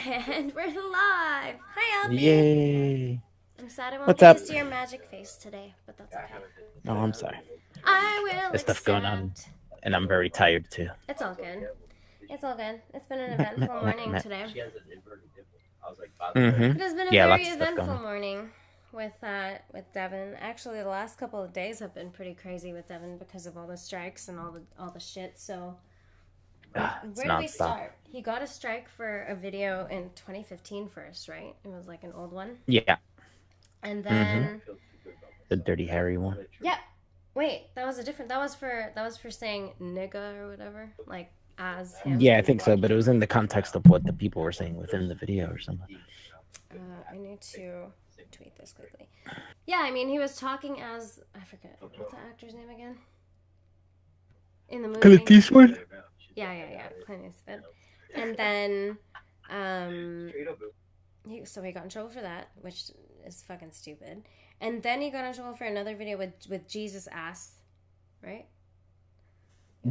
And we're live! Hi, Alfie! Yay! I'm sad I won't What's get up? to see your magic face today, but that's okay. Oh, I'm sorry. I will There's stuff going on, accept. and I'm very tired too. It's all good. It's all good. It's been an Meh, meh, eventful meh, morning meh. today. Mm-hmm. It has been a Yeah, very lots of stuff going eventful on. morning with Devon. Actually, the last couple of days have been pretty crazy with Devon because of all the strikes and all the shit. So It's where do we nonstop. start? He got a strike for a video in 2015 first, right? It was like an old one. Yeah. And Mm-hmm. then The Dirty Harry one. yeah. Wait, that was a different that was for saying nigga or whatever. Like as him. Yeah, I think so, but it was in the context of what the people were saying within the video or something. I need to tweet this quickly. Yeah, I mean he was talking as I forget what's the actor's name again? In the movie. Clint Eastwood? Yeah, Clint Eastwood. And then so he got in trouble for that, which is fucking stupid. And then he got in trouble for another video with Jesus ass, right?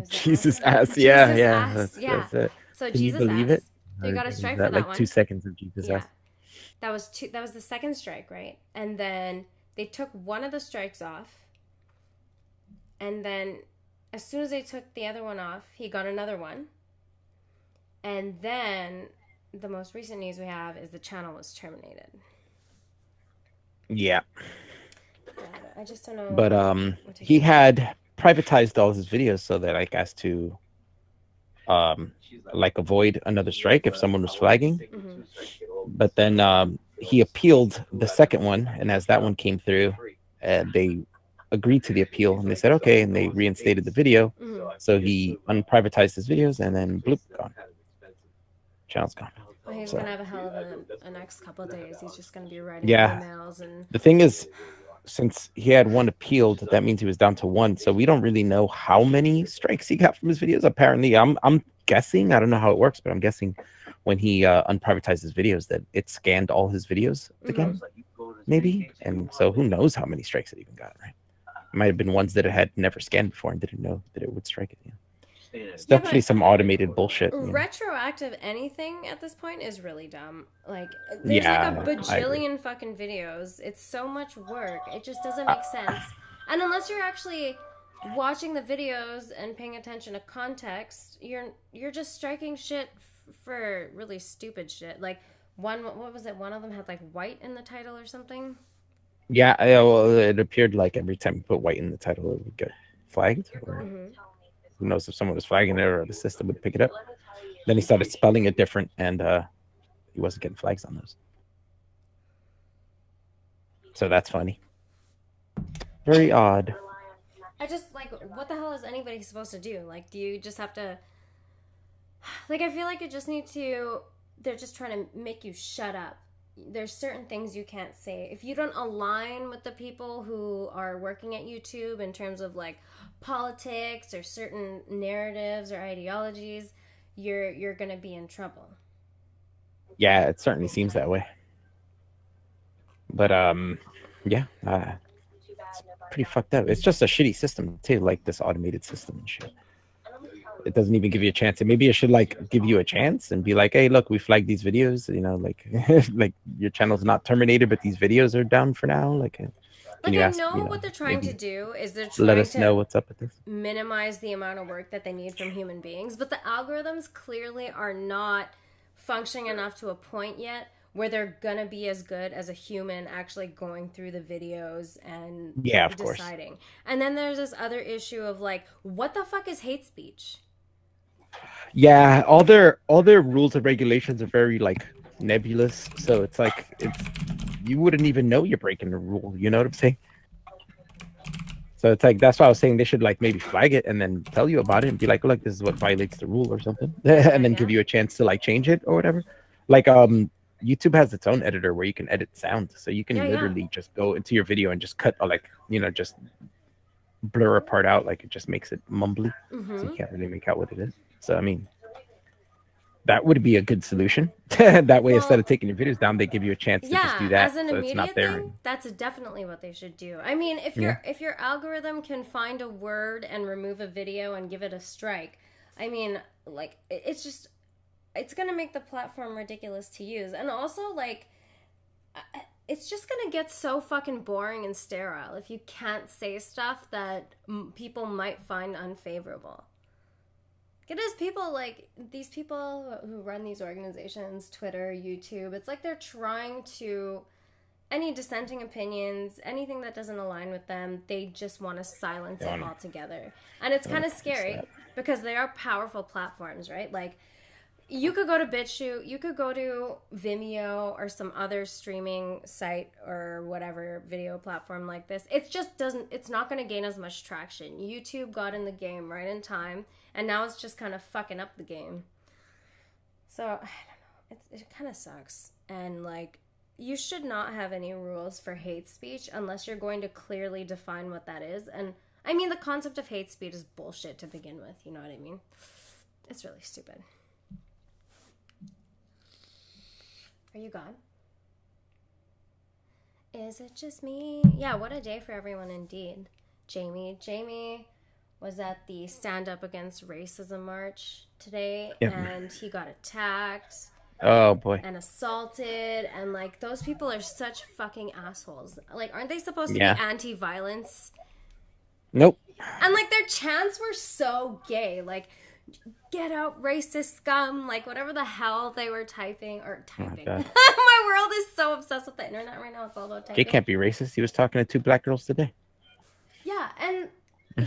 Jesus ass, yeah, Jesus yeah. ass, yeah. That's it. So Can you Jesus believe ass. it? So he got a strike Is for that that like one. 2 seconds of Jesus Yeah, ass? that was the second strike, right? And then they took one of the strikes off, and then as soon as they took the other one off, he got another one. And then the most recent news we have is the channel was terminated. Yeah. I just don't know. But he had privatized all his videos so that like as to like avoid another strike if someone was flagging. Mm-hmm. But then he appealed the second one, and as that one came through, they agreed to the appeal, and they said okay, and they reinstated the video. Mm-hmm. So he unprivatized his videos, and then bloop, gone. Channel's gone. Well, he's gonna have a hell of a next couple of days. He's just gonna be writing Yeah. emails and. The thing is, since he had one appealed, that means he was down to one. So we don't really know how many strikes he got from his videos. Apparently, I'm guessing. I don't know how it works, but I'm guessing when he unprivatized his videos that it scanned all his videos again, maybe. And so who knows how many strikes it even got, right? It might have been ones that it had never scanned before and didn't know that it would strike it. Yeah. It's definitely some automated bullshit. Retroactive anything at this point is really dumb. Like, there's like a bajillion fucking videos. It's so much work. It just doesn't make sense. And unless you're actually watching the videos and paying attention to context, you're just striking shit for really stupid shit. Like what was it? One of them had like white in the title or something. Yeah, well, it appeared like every time you put white in the title, it would get flagged. Or who knows if someone was flagging it or the system would pick it up. Then he started spelling it different, and he wasn't getting flags on those. So that's funny. Very odd. I just, like, what the hell is anybody supposed to do? Like, do you just have to... Like, I feel like it just needs to... They're just trying to make you shut up. There's certain things you can't say. If you don't align with the people who are working at YouTube in terms of, like, politics or certain narratives or ideologies, you're going to be in trouble. Yeah, it certainly seems that way. But, yeah, it's pretty fucked up. It's just a shitty system, too, like this automated system and shit. It doesn't even give you a chance. And maybe it should like give you a chance and be like, hey, look, we flagged these videos, you know, like like your channel's not terminated, but these videos are down for now. Like I know what they're trying to do is they're trying let us to know what's up with this. Minimize the amount of work that they need from human beings, but the algorithms clearly are not functioning enough to a point yet where they're gonna be as good as a human actually going through the videos and deciding. And then there's this other issue of like, what the fuck is hate speech? Yeah, all their rules and regulations are very like nebulous. So it's like you wouldn't even know you're breaking the rule. You know what I'm saying? So it's like that's why I was saying they should like maybe flag it and then tell you about it and be like, look, this is what violates the rule or something, and then give you a chance to like change it or whatever. Like YouTube has its own editor where you can edit sound, so you can literally just go into your video and just cut or like just blur a part out, like it just makes it mumbly, so you can't really make out what it is. So I mean, that would be a good solution. That way, instead of taking your videos down, they give you a chance to just do that. As an so it's not there. thing, that's definitely what they should do. I mean, if your algorithm can find a word and remove a video and give it a strike, I mean, like it's just it's gonna make the platform ridiculous to use. And also, like, it's just gonna get so fucking boring and sterile if you can't say stuff that people might find unfavorable. It is people like these people who run these organizations, Twitter, YouTube. It's like they're trying to, any dissenting opinions, anything that doesn't align with them, they just want to silence it altogether. And it's kind of scary because they are powerful platforms, right? Like, you could go to BitChute, you could go to Vimeo or some other streaming site or whatever video platform like this. It just doesn't, it's not going to gain as much traction. YouTube got in the game right in time, and now it's just kind of fucking up the game. So, I don't know. It kind of sucks. And, like, you should not have any rules for hate speech unless you're going to clearly define what that is. And, I mean, the concept of hate speech is bullshit to begin with. You know what I mean? It's really stupid. Are you gone? Is it just me? Yeah, what a day for everyone indeed. Jamie was at the Stand Up Against Racism march today, and he got attacked. Oh, boy. And assaulted, and, like, those people are such fucking assholes. Like, aren't they supposed to be anti-violence? Nope. And, like, their chants were so gay. Like, get out racist scum, like whatever the hell they were typing. Oh, my world is so obsessed with the internet right now. It's all about typing. He can't be racist. He was talking to 2 black girls today. Yeah, and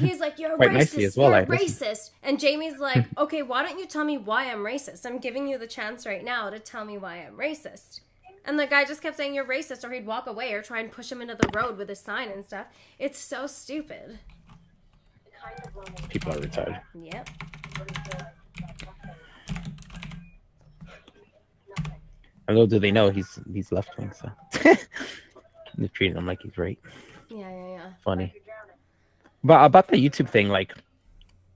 he's like, you're quite racist, nicely as well, you're racist. And Jamie's like, okay, why don't you tell me why I'm racist? I'm giving you the chance right now to tell me why I'm racist. And the guy just kept saying you're racist, or he'd walk away or try and push him into the road with a sign and stuff. It's so stupid. People are retarded. Yep. And little do they know he's left wing, so they're treating him like he's right. Yeah. Funny. But about the YouTube thing, like,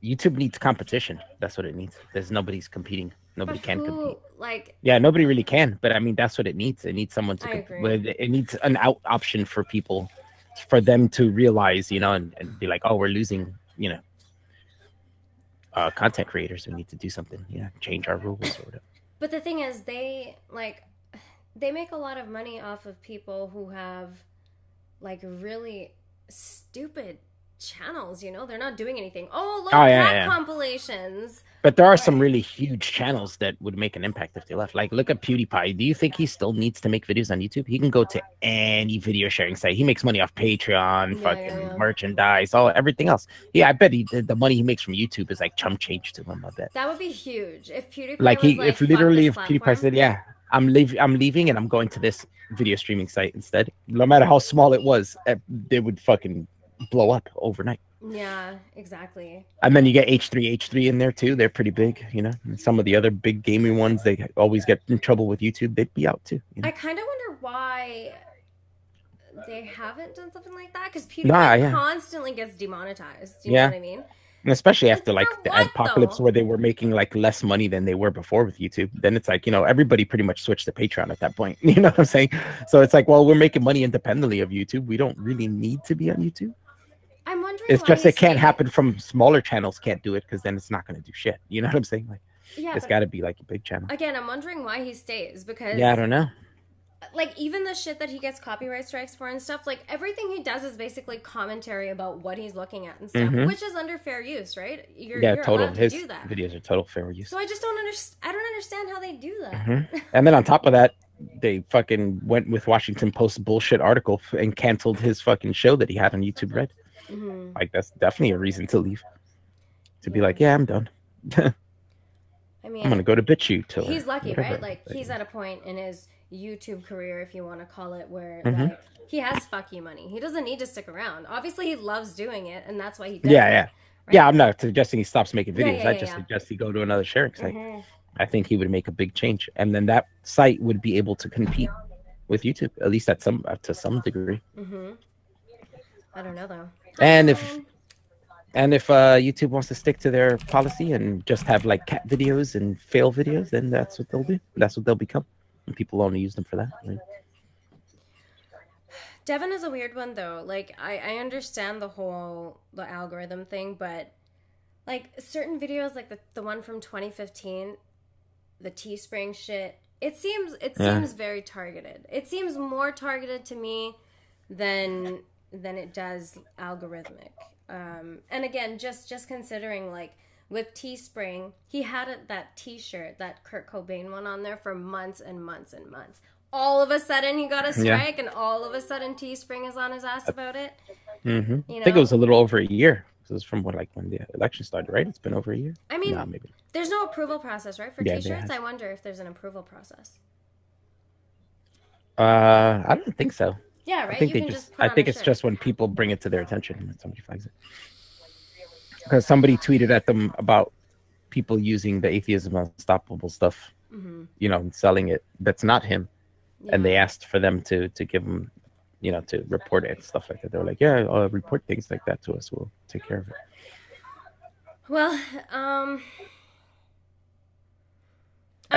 YouTube needs competition. That's what it needs. Nobody's competing. Nobody can compete. Like, yeah, nobody really can. But I mean, that's what it needs. It needs someone to compete. It needs an out option for people, for them to realize, you know, and be like, oh, we're losing, you know, content creators. We need to do something. Yeah, change our rules or whatever. But the thing is, they make a lot of money off of people who have, like, really stupid channels, you know? They're not doing anything. Oh, look, cat compilations. But there are some really huge channels that would make an impact if they left. Like, look at PewDiePie. Do you think he still needs to make videos on YouTube? He can go to any video sharing site. He makes money off Patreon, merchandise, everything else. Yeah, I bet the money he makes from YouTube is like chump change to him. I bet that would be huge if PewDiePie if PewDiePie said, yeah, I'm leaving and I'm going to this video streaming site instead. No matter how small it was, they would fucking blow up overnight. Yeah, exactly. And then you get H3 in there too. They're pretty big, you know. And some of the other big gaming ones, they always get in trouble with YouTube. They'd be out too. You know? I kind of wonder why they haven't done something like that, because PewDiePie constantly gets demonetized. You know what I mean? And especially after like the apocalypse where they were making like less money than they were before with YouTube. Then it's like, you know, everybody pretty much switched to Patreon at that point. You know what I'm saying? So it's like, well, we're making money independently of YouTube. We don't really need to be on YouTube. I'm wondering. It's just it can't happen from smaller channels. Can't do it because then it's not going to do shit. You know what I'm saying? Like, it's got to be like a big channel. Again, I'm wondering why he stays, because I don't know. Like, even the shit that he gets copyright strikes for and stuff, like, everything he does is basically commentary about what he's looking at and stuff, which is under fair use, right? You're total. allowed to His do that. Videos are total fair use. So I just don't understand. I don't understand how they do that. And then on top of that, they fucking went with Washington Post bullshit article and canceled his fucking show that he had on YouTube Red. Like, that's definitely a reason to leave. To be like, yeah, I'm done. I mean, I'm gonna go to BitChute. He's lucky, right? Like, he's at a point in his YouTube career, if you want to call it, where like he has fuck you money. He doesn't need to stick around. Obviously, he loves doing it, and that's why he does it. Right? Yeah, I'm not suggesting he stops making videos. I just suggest he go to another sharing site. I think he would make a big change, and then that site would be able to compete with YouTube, at least to some degree. I don't know though. And if YouTube wants to stick to their policy and just have like cat videos and fail videos, then that's what they'll do. That's what they'll become. And people only use them for that. Right? Devon is a weird one though. Like, I understand the algorithm thing, but like certain videos, like the one from 2015, the Teespring shit. It seems very targeted. It seems more targeted to me than it does algorithmic. And again, just considering like with Teespring, he had that T-shirt, that Kurt Cobain one on there for months and months and months. All of a sudden, he got a strike, and all of a sudden, Teespring is on his ass about it. Mm-hmm. You know? I think it was a little over a year. This is from when the election started, right? It's been over a year. I mean, maybe. There's no approval process, right, for T-shirts? I wonder if there's an approval process. I don't think so. Yeah, right. I think it's just when people bring it to their attention and somebody flags it. Because somebody tweeted at them about people using the Atheism Unstoppable stuff, you know, and selling it. That's not him. Yeah. And they asked for them to give them, you know, to report it and stuff like that. They were like, yeah, report things like that to us. We'll take care of it. Well, I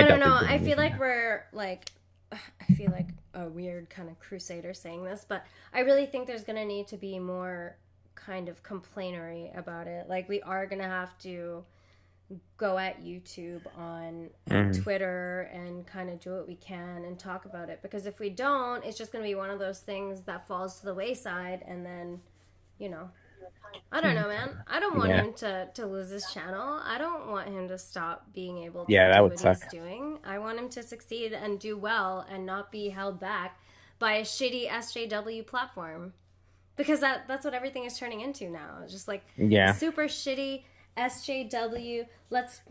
don't know. I feel like we're like, I feel like a weird kind of crusader saying this, but I really think there's going to need to be more kind of complainery about it. Like, we are going to have to go at YouTube on Twitter and kind of do what we can and talk about it, because if we don't, it's just going to be one of those things that falls to the wayside, and then, you know, I don't know, man. I don't want him to lose his channel. I don't want him to stop being able to do what he's doing. I want him to succeed and do well and not be held back by a shitty SJW platform, because that's what everything is turning into now. It's just like super shitty SJW. Let's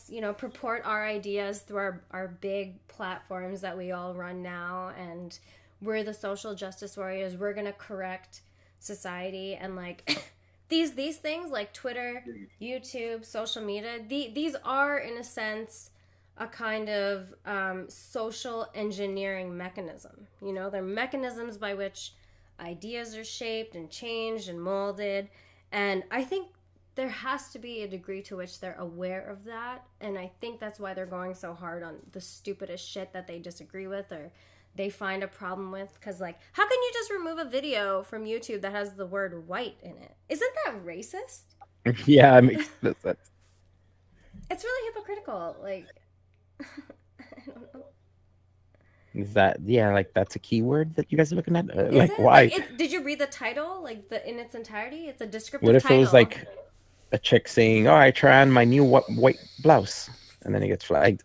you know, purport our ideas through our big platforms that we all run now, and we're the social justice warriors. We're gonna correct society, and like these things like Twitter, YouTube, social media, these are in a sense a kind of social engineering mechanism. You know, they're mechanisms by which ideas are shaped and changed and molded, and I think there has to be a degree to which they're aware of that, and I think that's why they're going so hard on the stupidest shit that they disagree with or they find a problem with. Because, like, how can you just remove a video from YouTube that has the word white in it? Isn't that racist? Yeah, it makes sense. It's really hypocritical. Like, I don't know. Is that, like, that's a keyword that you guys are looking at? Like, why? Like, did you read the title? Like, in its entirety? It's a descriptive title. What if it was, like, a chick saying, I try on my new white blouse, and then it gets flagged?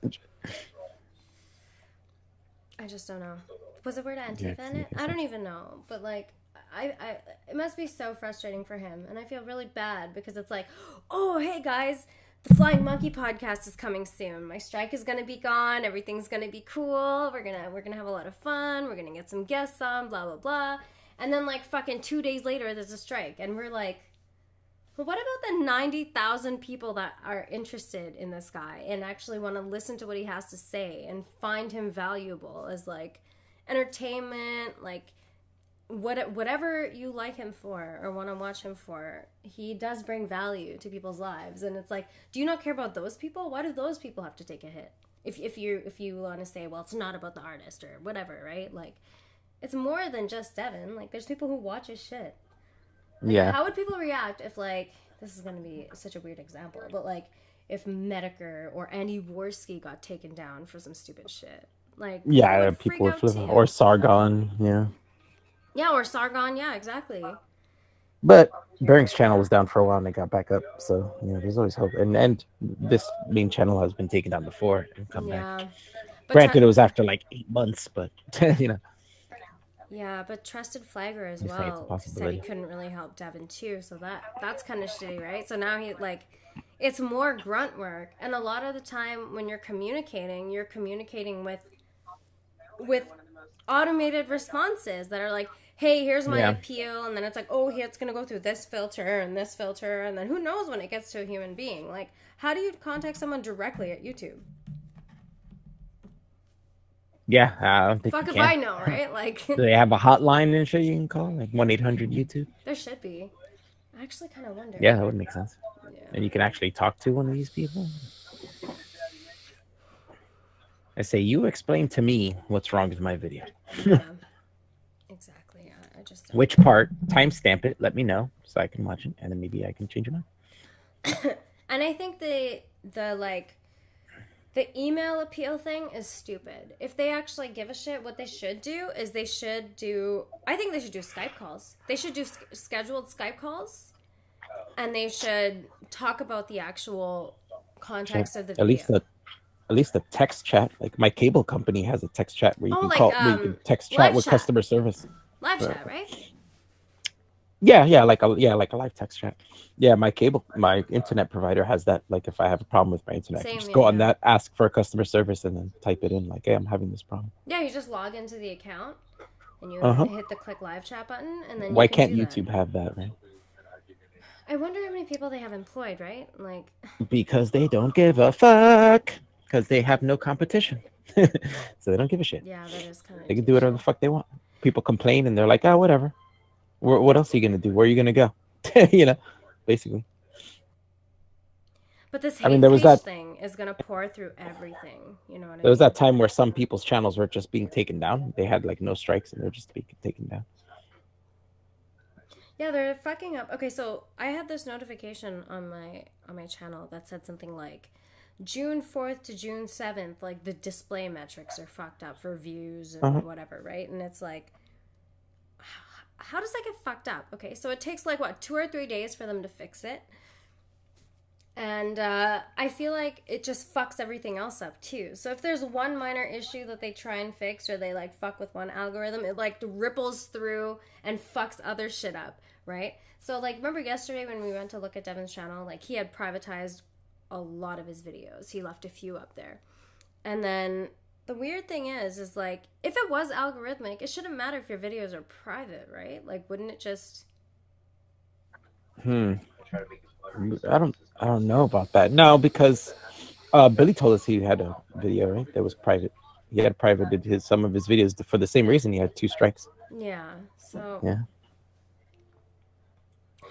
I just don't know. Was the word Antifa in it? I don't even know. But, like, I it must be so frustrating for him. And I feel really bad because it's like, oh, hey, guys, the Flying Monkey podcast is coming soon. My strike is going to be gone. Everything's going to be cool. We're gonna have a lot of fun. We're going to get some guests on, blah, blah, blah. And then, like, fucking 2 days later, there's a strike. And we're like, well, what about the 90,000 people that are interested in this guy and actually want to listen to what he has to say and find him valuable as, like, entertainment, like, whatever you like him for or want to watch him for, he does bring value to people's lives. And it's like, do you not care about those people? Why do those people have to take a hit? If you want to say, well, it's not about the artist or whatever, right? Like, it's more than just Devon. Like, there's people who watch his shit. Like, how would people react if, like, this is going to be such a weird example, but, like, if Medicare or Andy Worski got taken down for some stupid shit? Like, people would flip. Or Sargon, Yeah, or Sargon, yeah, exactly. But Bering's channel was down for a while and it got back up, so, you know, there's always hope. And this main channel has been taken down before and come back. Granted, it was after, like, 8 months, but, you know. Yeah, but Trusted Flagger as well said he couldn't really help Devon too, so that's kind of shitty, right? So now it's more grunt work, and a lot of the time when you're communicating with automated responses that are like, hey, here's my appeal, and then it's like, oh, here it's gonna go through this filter, and then who knows when it gets to a human being? Like, how do you contact someone directly at YouTube? Yeah, I don't think fuck if I know, right? Like, do they have a hotline and shit you can call, like 1-800-YouTube? There should be. I actually kind of wonder. Yeah, that would make sense. Yeah. And you can actually talk to one of these people. I say, you explain to me what's wrong with my video. Yeah, exactly. I just which part? Timestamp it. Let me know so I can watch it, and then maybe I can change your mind. And I think the like The email appeal thing is stupid. If they actually give a shit, what they should do is I think they should do Skype calls. They should do scheduled Skype calls, and they should talk about the actual context of the video. At least the text chat. Like my cable company has a text chat where you can call, where you can text chat with customer service. Live chat, right? Yeah, like a live text chat. Yeah, my internet provider has that. Like if I have a problem with my internet, I just go on that, ask for customer service, and then type it in like, hey, I'm having this problem. Yeah, you just log into the account and you hit the click live chat button, and then why can't YouTube have that, right? I wonder how many people they have employed, right? Like because they don't give a fuck. Because they have no competition. So they don't give a shit. Yeah, that is kind of. They can do whatever the fuck they want. People complain and they're like, oh, whatever. What else are you going to do? Where are you going to go? You know, basically. But this hate speech thing is going to pour through everything. You know what I mean? There was that time where some people's channels were just being taken down. They had like no strikes and they're just being taken down. Yeah, they're fucking up. Okay, so I had this notification on my channel that said something like, June 4th to June 7th, like the display metrics are fucked up for views and whatever, right? And it's like, how does that get fucked up? Okay, so it takes like, what, 2 or 3 days for them to fix it. And I feel like it just fucks everything else up too. So if there's one minor issue that they try and fix, or they like fuck with one algorithm, it like ripples through and fucks other shit up, right? So like, remember yesterday when we went to look at Devon's channel, like he had privatized a lot of his videos. He left a few up there. And then the weird thing is like, if it was algorithmic, it shouldn't matter if your videos are private, right? Like, wouldn't it just... I don't know about that. No, because Billy told us he had a video, right? That was private. He had privated some of his videos for the same reason. He had 2 strikes. Yeah, so... Yeah.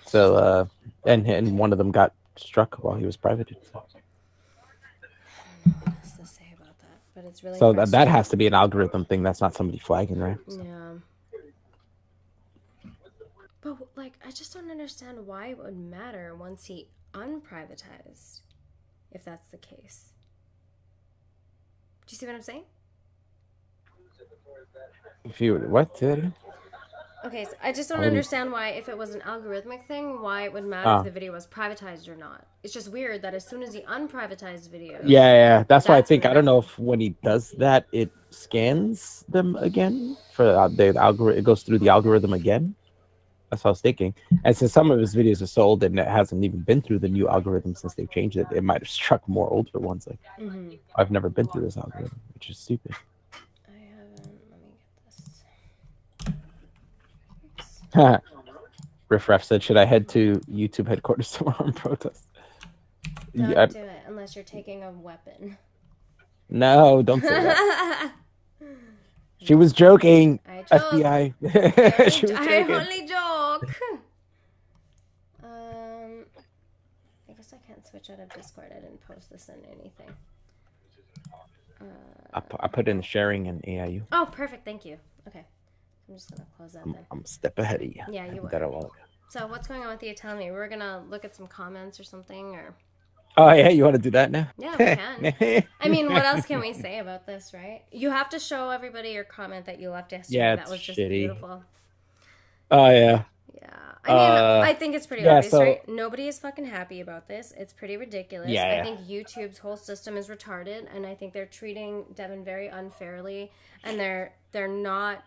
So, and one of them got struck while he was privated. So. I don't know what else to say about that, but it's really so that has to be an algorithm thing. That's not somebody flagging, right? So. Yeah. But like, I just don't understand why it would matter once he unprivatized, if that's the case. Do you see what I'm saying? If you what? Say that again? Okay, so I just don't understand why, if it was an algorithmic thing, why it would matter if the video was privatized or not. It's just weird that as soon as he unprivatized videos... Yeah. That's why I think, I don't know if when he does that, it scans them again for the algorithm. It goes through the algorithm again. That's what I was thinking. And since some of his videos are so old and it hasn't even been through the new algorithm since they've changed it, it might have struck more older ones. Like, I've never been through this algorithm, which is stupid. Riffraff said, should I head to YouTube headquarters tomorrow and protest? Don't do it unless you're taking a weapon. No, don't say that. She was joking. FBI. She was joking. I only joke. I guess I can't switch out of Discord. I didn't post this in anything. I put in sharing and AIU. Oh, perfect. Thank you. Okay. I'm just going to close that then. I'm a step ahead of you. Yeah, you were. So what's going on with you? Tell me. We're going to look at some comments or something, or... Oh, yeah? You want to do that now? Yeah, we can. I mean, what else can we say about this, right? You have to show everybody your comment that you left yesterday. Yeah, that was just shitty. Beautiful. Oh, yeah. Yeah. I mean, I think it's pretty obvious, right? Nobody is fucking happy about this. It's pretty ridiculous. Yeah, I think YouTube's whole system is retarded, and I think they're treating Devon very unfairly, and they're not...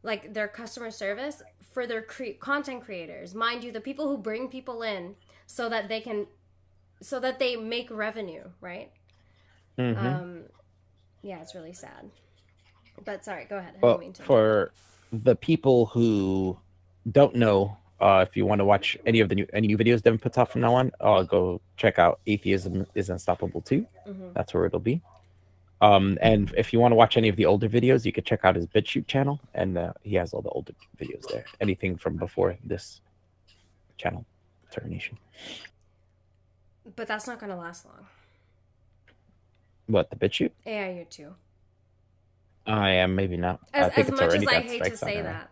like their customer service for their content creators, mind you, the people who bring people in so that they make revenue, right? Yeah, it's really sad. But sorry, go ahead. Well, for the people who don't know, if you want to watch any new videos Devon puts out from now on, go check out Atheism is Unstoppable 2. That's where it'll be. And if you want to watch any of the older videos, you could check out his BitChute channel, and he has all the older videos there. Anything from before this channel, Termination. But that's not going to last long. What, the BitChute? AIU 2. Yeah, maybe not. As much as I hate to say that.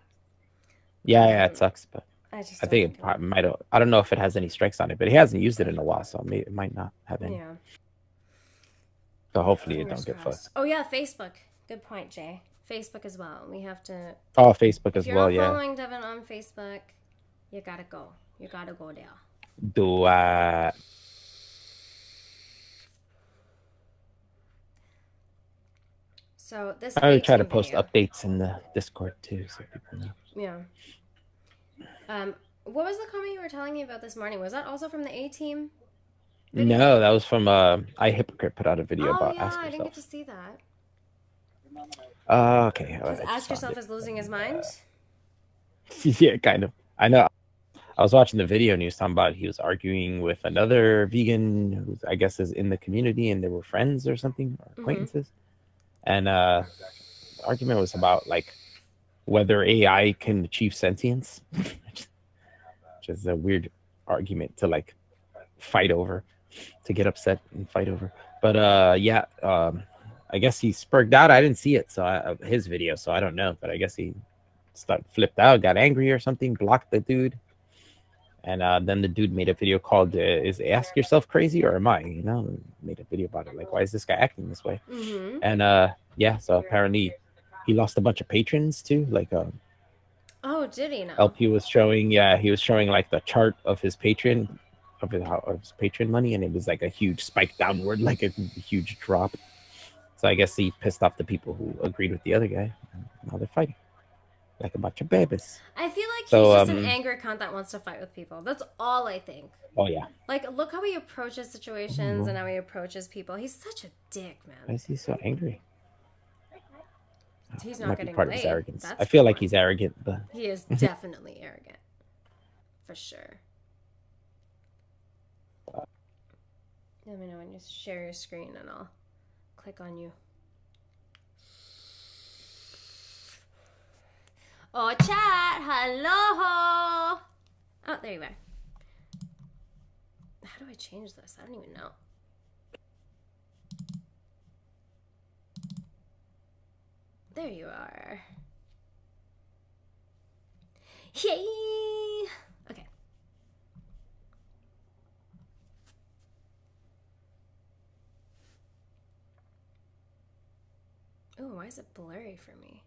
Yeah, it sucks, but I think it might have. I don't know if it has any strikes on it, but he hasn't used it in a while, so it might not have any. Yeah. So hopefully it Fingers don't get crossed. fucked. Oh yeah, Facebook. Good point, Jay. Facebook as well. We have to. Oh, Facebook If as you're well, not yeah. following Devon on Facebook, you gotta go. You gotta go there. Do So this I would try to A-Team post video. updates in the Discord too, so people know. Yeah. What was the comment you were telling me about this morning? Was that also from the A-Team video? No, that was from I Hypocrite put out a video about yeah, Ask I didn't Yourself. get to see that. Okay. Because Ask Yourself is losing his mind? Yeah, kind of. I know. I was watching the video and he was talking about he was arguing with another vegan who I guess is in the community and they were friends or something, or acquaintances. And the argument was about like whether AI can achieve sentience, which is a weird argument to like fight over, to get upset and fight over. But I guess he spurred out. I didn't see it, so his video, so I don't know. But I guess he flipped out, got angry or something, blocked the dude. And then the dude made a video called "Is Ask Yourself Crazy or Am I?" You know, made a video about it, like, why is this guy acting this way? And so apparently he lost a bunch of patrons too. Like, oh, did he now? LP was showing, he was showing like the chart of his patron, of his patron money, and it was like a huge spike downward, like a huge drop. So I guess he pissed off the people who agreed with the other guy. And now they're fighting like a bunch of babies. I feel like he's just an angry cunt that wants to fight with people. That's all I think. Oh yeah. Like, look how he approaches situations and how he approaches people. He's such a dick, man. Why is he so angry? He's not getting part laid. of his arrogance. That's I feel like he's arrogant, but he is definitely arrogant, for sure. Let me know when you share your screen, and I'll click on you. Oh, chat! Hello! Oh, there you are. How do I change this? I don't even know. There you are. Yay! Okay. Ooh, why is it blurry for me?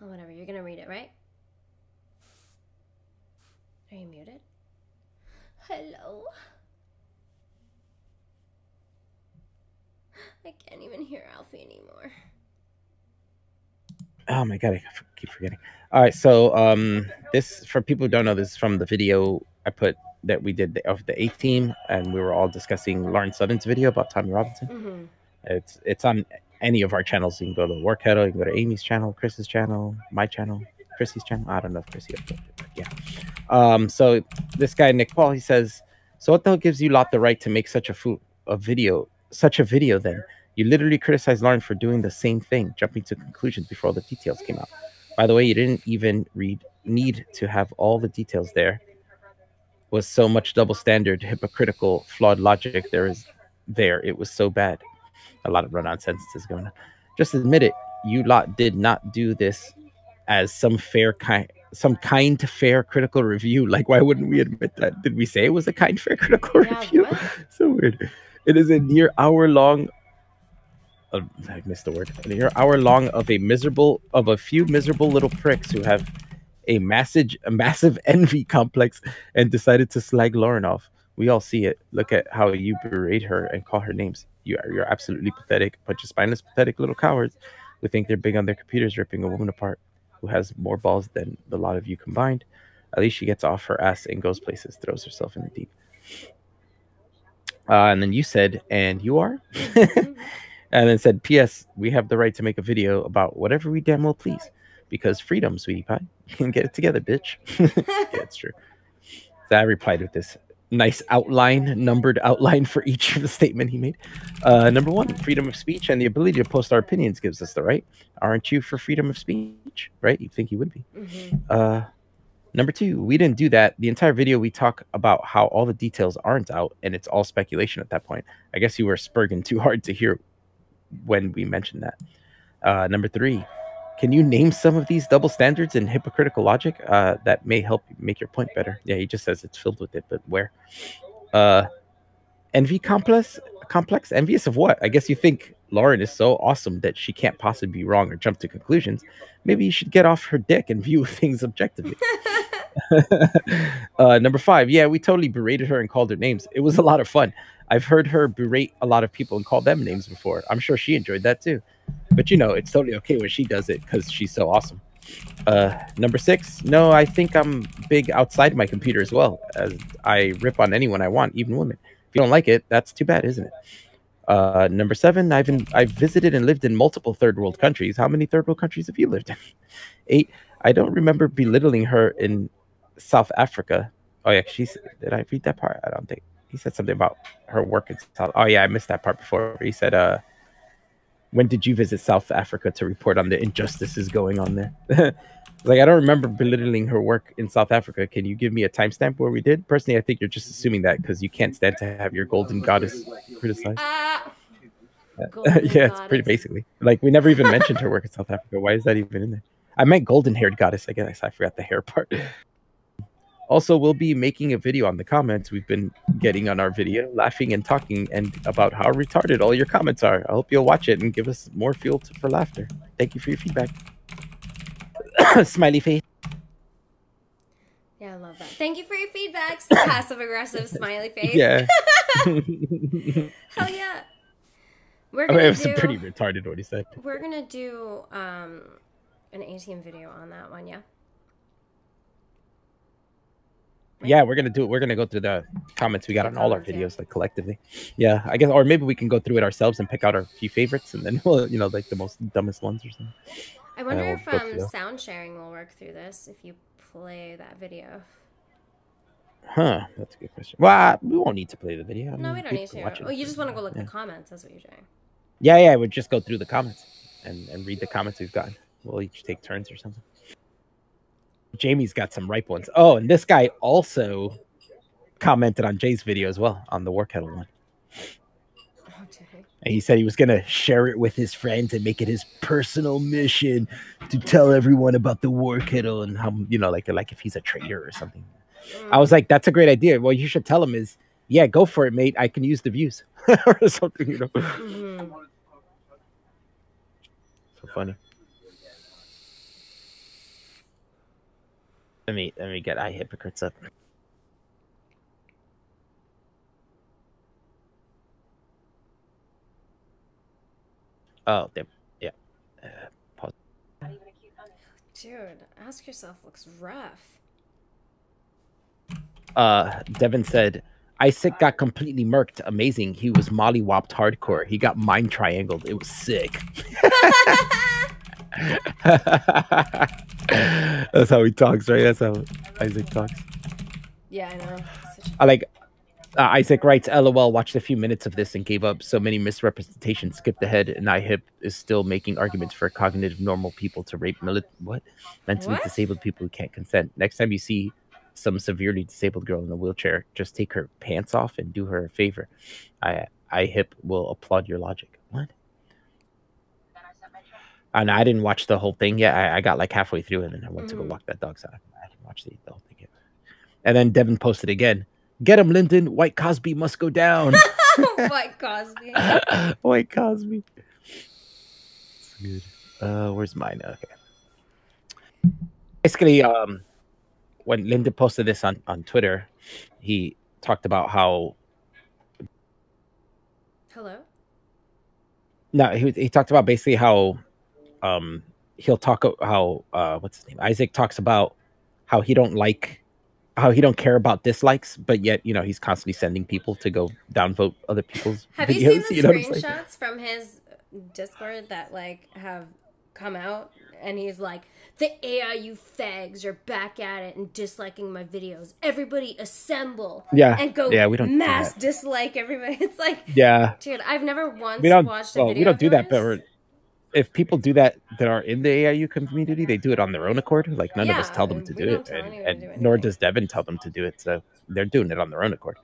Well, whatever. You're gonna read it, right? Are you muted? Hello? I can't even hear Alfie anymore. Oh my god, I keep forgetting. All right, so this, for people who don't know, this is from the video I put that we did of the A-Team, and we were all discussing Lauren Sutton's video about Tommy Robinson. It's on any of our channels. You can go to War Kettle, you can go to Amy's channel, Chris's channel, my channel, Chrissy's channel. I don't know if Chrissy uploaded it, but yeah. So this guy Nick Paul, he says, "So what the hell gives you lot the right to make such a video then? You literally criticized Lauren for doing the same thing, jumping to conclusions before all the details came out. By the way, you didn't even need to have all the details there. Was so much double standard, hypocritical, flawed logic it was so bad." A lot of run-on sentences going on. Just admit it. You lot did not do this as some kind to fair critical review. Like, why wouldn't we admit that? Did we say it was a kind, fair critical review? What? So weird. It is a near hour long. I missed the word. A near hour long of a few miserable little pricks who have a massive envy complex and decided to slag Lauren off. We all see it. Look at how you berate her and call her names. You're absolutely pathetic. Bunch of spineless, pathetic little cowards who think they're big on their computers, ripping a woman apart, who has more balls than the lot of you combined. At least she gets off her ass and goes places, throws herself in the deep. And then you said, "And you are?" And then said, "P.S. We have the right to make a video about whatever we damn well please. Because freedom, sweetie pie. Get it together, bitch." Yeah, it's true. So I replied with this nice numbered outline for each of the statement he made. Number one, freedom of speech and the ability to post our opinions gives us the right. Aren't you for freedom of speech? Right? You'd think you would be. Number two, we didn't do that. The entire video, we talk about how all the details aren't out and it's all speculation at that point. I guess you were spurging too hard to hear when we mentioned that. Number three, can you name some of these double standards and hypocritical logic that may help make your point better? Yeah, he just says it's filled with it, but where? Envy complex complex? Envious of what? I guess you think Lauren is so awesome that she can't possibly be wrong or jump to conclusions. Maybe you should get off her dick and view things objectively. Number 5. Yeah, we totally berated her and called her names. It was a lot of fun. I've heard her berate a lot of people and call them names before. I'm sure she enjoyed that too. But you know, it's totally okay when she does it because she's so awesome. Number 6. No, I think I'm big outside my computer as well, as I rip on anyone I want, even women. If you don't like it, that's too bad, isn't it? Number 7. I've visited and lived in multiple third world countries. How many third world countries have you lived in? 8. I don't remember belittling her in South Africa. Oh yeah, did I read that part? I don't think. He said something about her work in South. Oh yeah, I missed that part before. He said, when did you visit South Africa to report on the injustices going on there? Like, I don't remember belittling her work in South Africa. Can you give me a timestamp where we did? Personally, I think you're just assuming that because you can't stand to have your golden goddess criticized. Yeah, it's pretty basically. Like, we never even mentioned her work in South Africa. Why is that even in there? I meant golden-haired goddess. I guess I forgot the hair part. Also, we'll be making a video on the comments we've been getting on our video, laughing and talking and about how retarded all your comments are. I hope you'll watch it and give us more fuel for laughter. Thank you for your feedback. Smiley face. Yeah, I love that. Thank you for your feedback. Passive-aggressive smiley face. Yeah. Hell yeah. It was pretty retarded what he said. We're going to do an A-Team video on that one, yeah? Yeah, we're gonna do it. We're gonna go through the comments we got on all our videos, like collectively. Yeah, I guess, or maybe we can go through it ourselves and pick out our few favorites, and then we'll, you know, like the most dumbest ones or something. I wonder if sound sharing will work through this if you play that video. Huh? That's a good question. Well, we won't need to play the video. No, we don't need to. Oh, you just want to go look at the comments. That's what you're doing. Yeah. We'll just go through the comments and read the comments we've gotten. We'll each take turns or something. Jamie's got some ripe ones. Oh, and this guy also commented on Jay's video as well, on the War Kettle one. Okay. And he said he was going to share it with his friends and make it his personal mission to tell everyone about the War Kettle and how, you know, like if he's a traitor or something. I was like, that's a great idea. Well, you should tell him is, yeah, go for it, mate. I can use the views or something, you know. So funny. Let me get hypocrites up. Oh, yeah. Pause. Dude, Ask Yourself looks rough. Devon said, Isaac got completely murked. Amazing. He was mollywopped hardcore. He got mind triangled. It was sick. That's how he talks, right? That's how Isaac talks. Yeah, I know. I like Isaac writes, LOL, watched a few minutes of this and gave up. So many misrepresentations, skipped ahead, and IHIP is still making arguments for cognitive normal people to rape mentally disabled people who can't consent. Next time you see some severely disabled girl in a wheelchair, just take her pants off and do her a favor. IHIP will applaud your logic. What? And I didn't watch the whole thing yet. I got like halfway through and then I went to go walk that dog. So I didn't watch the whole thing yet. And then Devon posted again. Get him, Lyndon. White Cosby must go down. White Cosby. White Cosby. It's good. Where's mine? Okay. Basically, when Lyndon posted this on Twitter, he talked about how. Hello? No, he talked about basically how he'll talk how what's his name? Isaac talks about how he don't care about dislikes, but yet, you know, he's constantly sending people to go downvote other people's videos. Have you seen the screenshots from his Discord that like have come out? And he's like, the AIU fags are back at it and disliking my videos. Everybody assemble. Yeah. And go we don't mass dislike everybody. It's like, yeah. Dude, I've never once watched a video. We don't do that, but if people do that are in the AIU community, they do it on their own accord. Like none of us tell them to do it, and nor does Devon tell them to do it. So they're doing it on their own accord.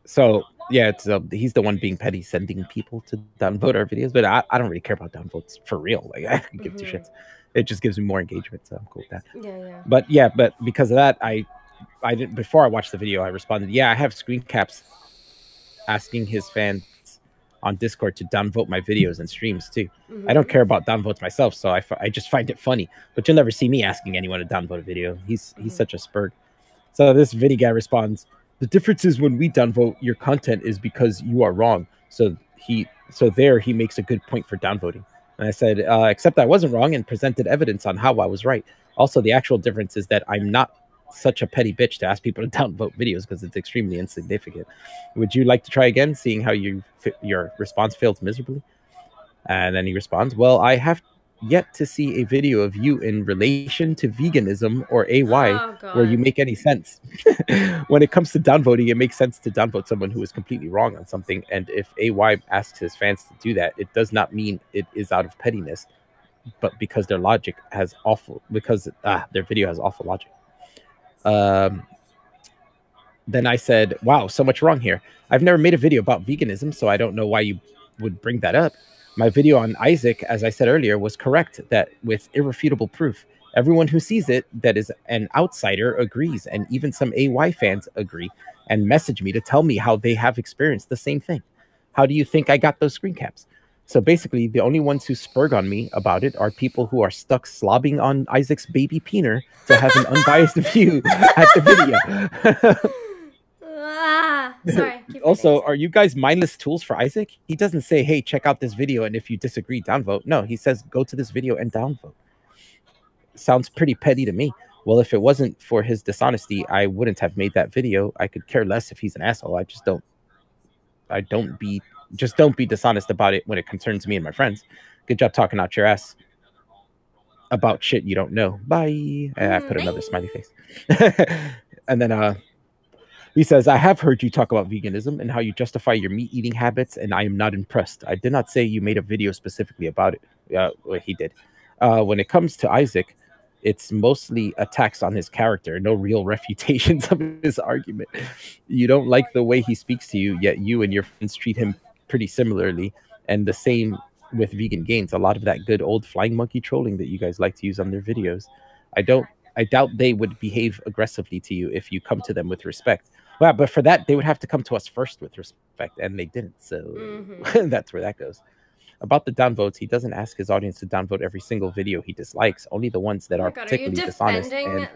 So yeah, it's he's the one being petty, sending people to downvote our videos. But I don't really care about downvotes for real. Like I can give two shits. It just gives me more engagement, so I'm cool with that. Yeah. But because of that, I didn't. Before I watched the video, I responded, yeah, I have screen caps. asking his fans on Discord to downvote my videos and streams too. Mm-hmm. I don't care about downvotes myself, so I just find it funny. But you'll never see me asking anyone to downvote a video. He's such a spurg. So this Vinny guy responds, the difference is when we downvote your content is because you are wrong. So there he makes a good point for downvoting. And I said, except I wasn't wrong and presented evidence on how I was right. Also, the actual difference is that I'm not such a petty bitch to ask people to downvote videos because it's extremely insignificant. Would you like to try again, seeing how your response failed miserably? And then he responds, well, I have yet to see a video of you in relation to veganism or AY where you make any sense. When it comes to downvoting, it makes sense to downvote someone who is completely wrong on something. And if AY asks his fans to do that, it does not mean it is out of pettiness, but because their logic has their video has awful logic. Then I said, wow, so much wrong here. I've never made a video about veganism, so I don't know why you would bring that up. My video on Isaac, as I said earlier, was correct, that with irrefutable proof. Everyone who sees it that is an outsider agrees, and even some AY fans agree and message me to tell me how they have experienced the same thing. How do you think I got those screen caps? So basically, the only ones who spurg on me about it are people who are stuck slobbing on Isaac's baby peener to have an unbiased view at the video. Sorry. Also, are you guys mindless tools for Isaac? He doesn't say, hey, check out this video, and if you disagree, downvote. No, he says, go to this video and downvote. Sounds pretty petty to me. Well, if it wasn't for his dishonesty, I wouldn't have made that video. I could care less if he's an asshole. Don't be dishonest about it when it concerns me and my friends. Good job talking out your ass about shit you don't know. Bye. And I put another smiley face. And then he says, I have heard you talk about veganism and how you justify your meat eating habits, and I am not impressed. I did not say you made a video specifically about it. Well, he did. When it comes to Isaac, it's mostly attacks on his character, no real refutations of his argument. You don't like the way he speaks to you, yet you and your friends treat him pretty similarly. And the same with Vegan Gains. A lot of that good old flying monkey trolling that you guys like to use on their videos. I doubt they would behave aggressively to you if you come to them with respect. Well, but for that, they would have to come to us first with respect, and they didn't. So that's where that goes. About the downvotes, he doesn't ask his audience to downvote every single video he dislikes, only the ones that are particularly dishonest. And,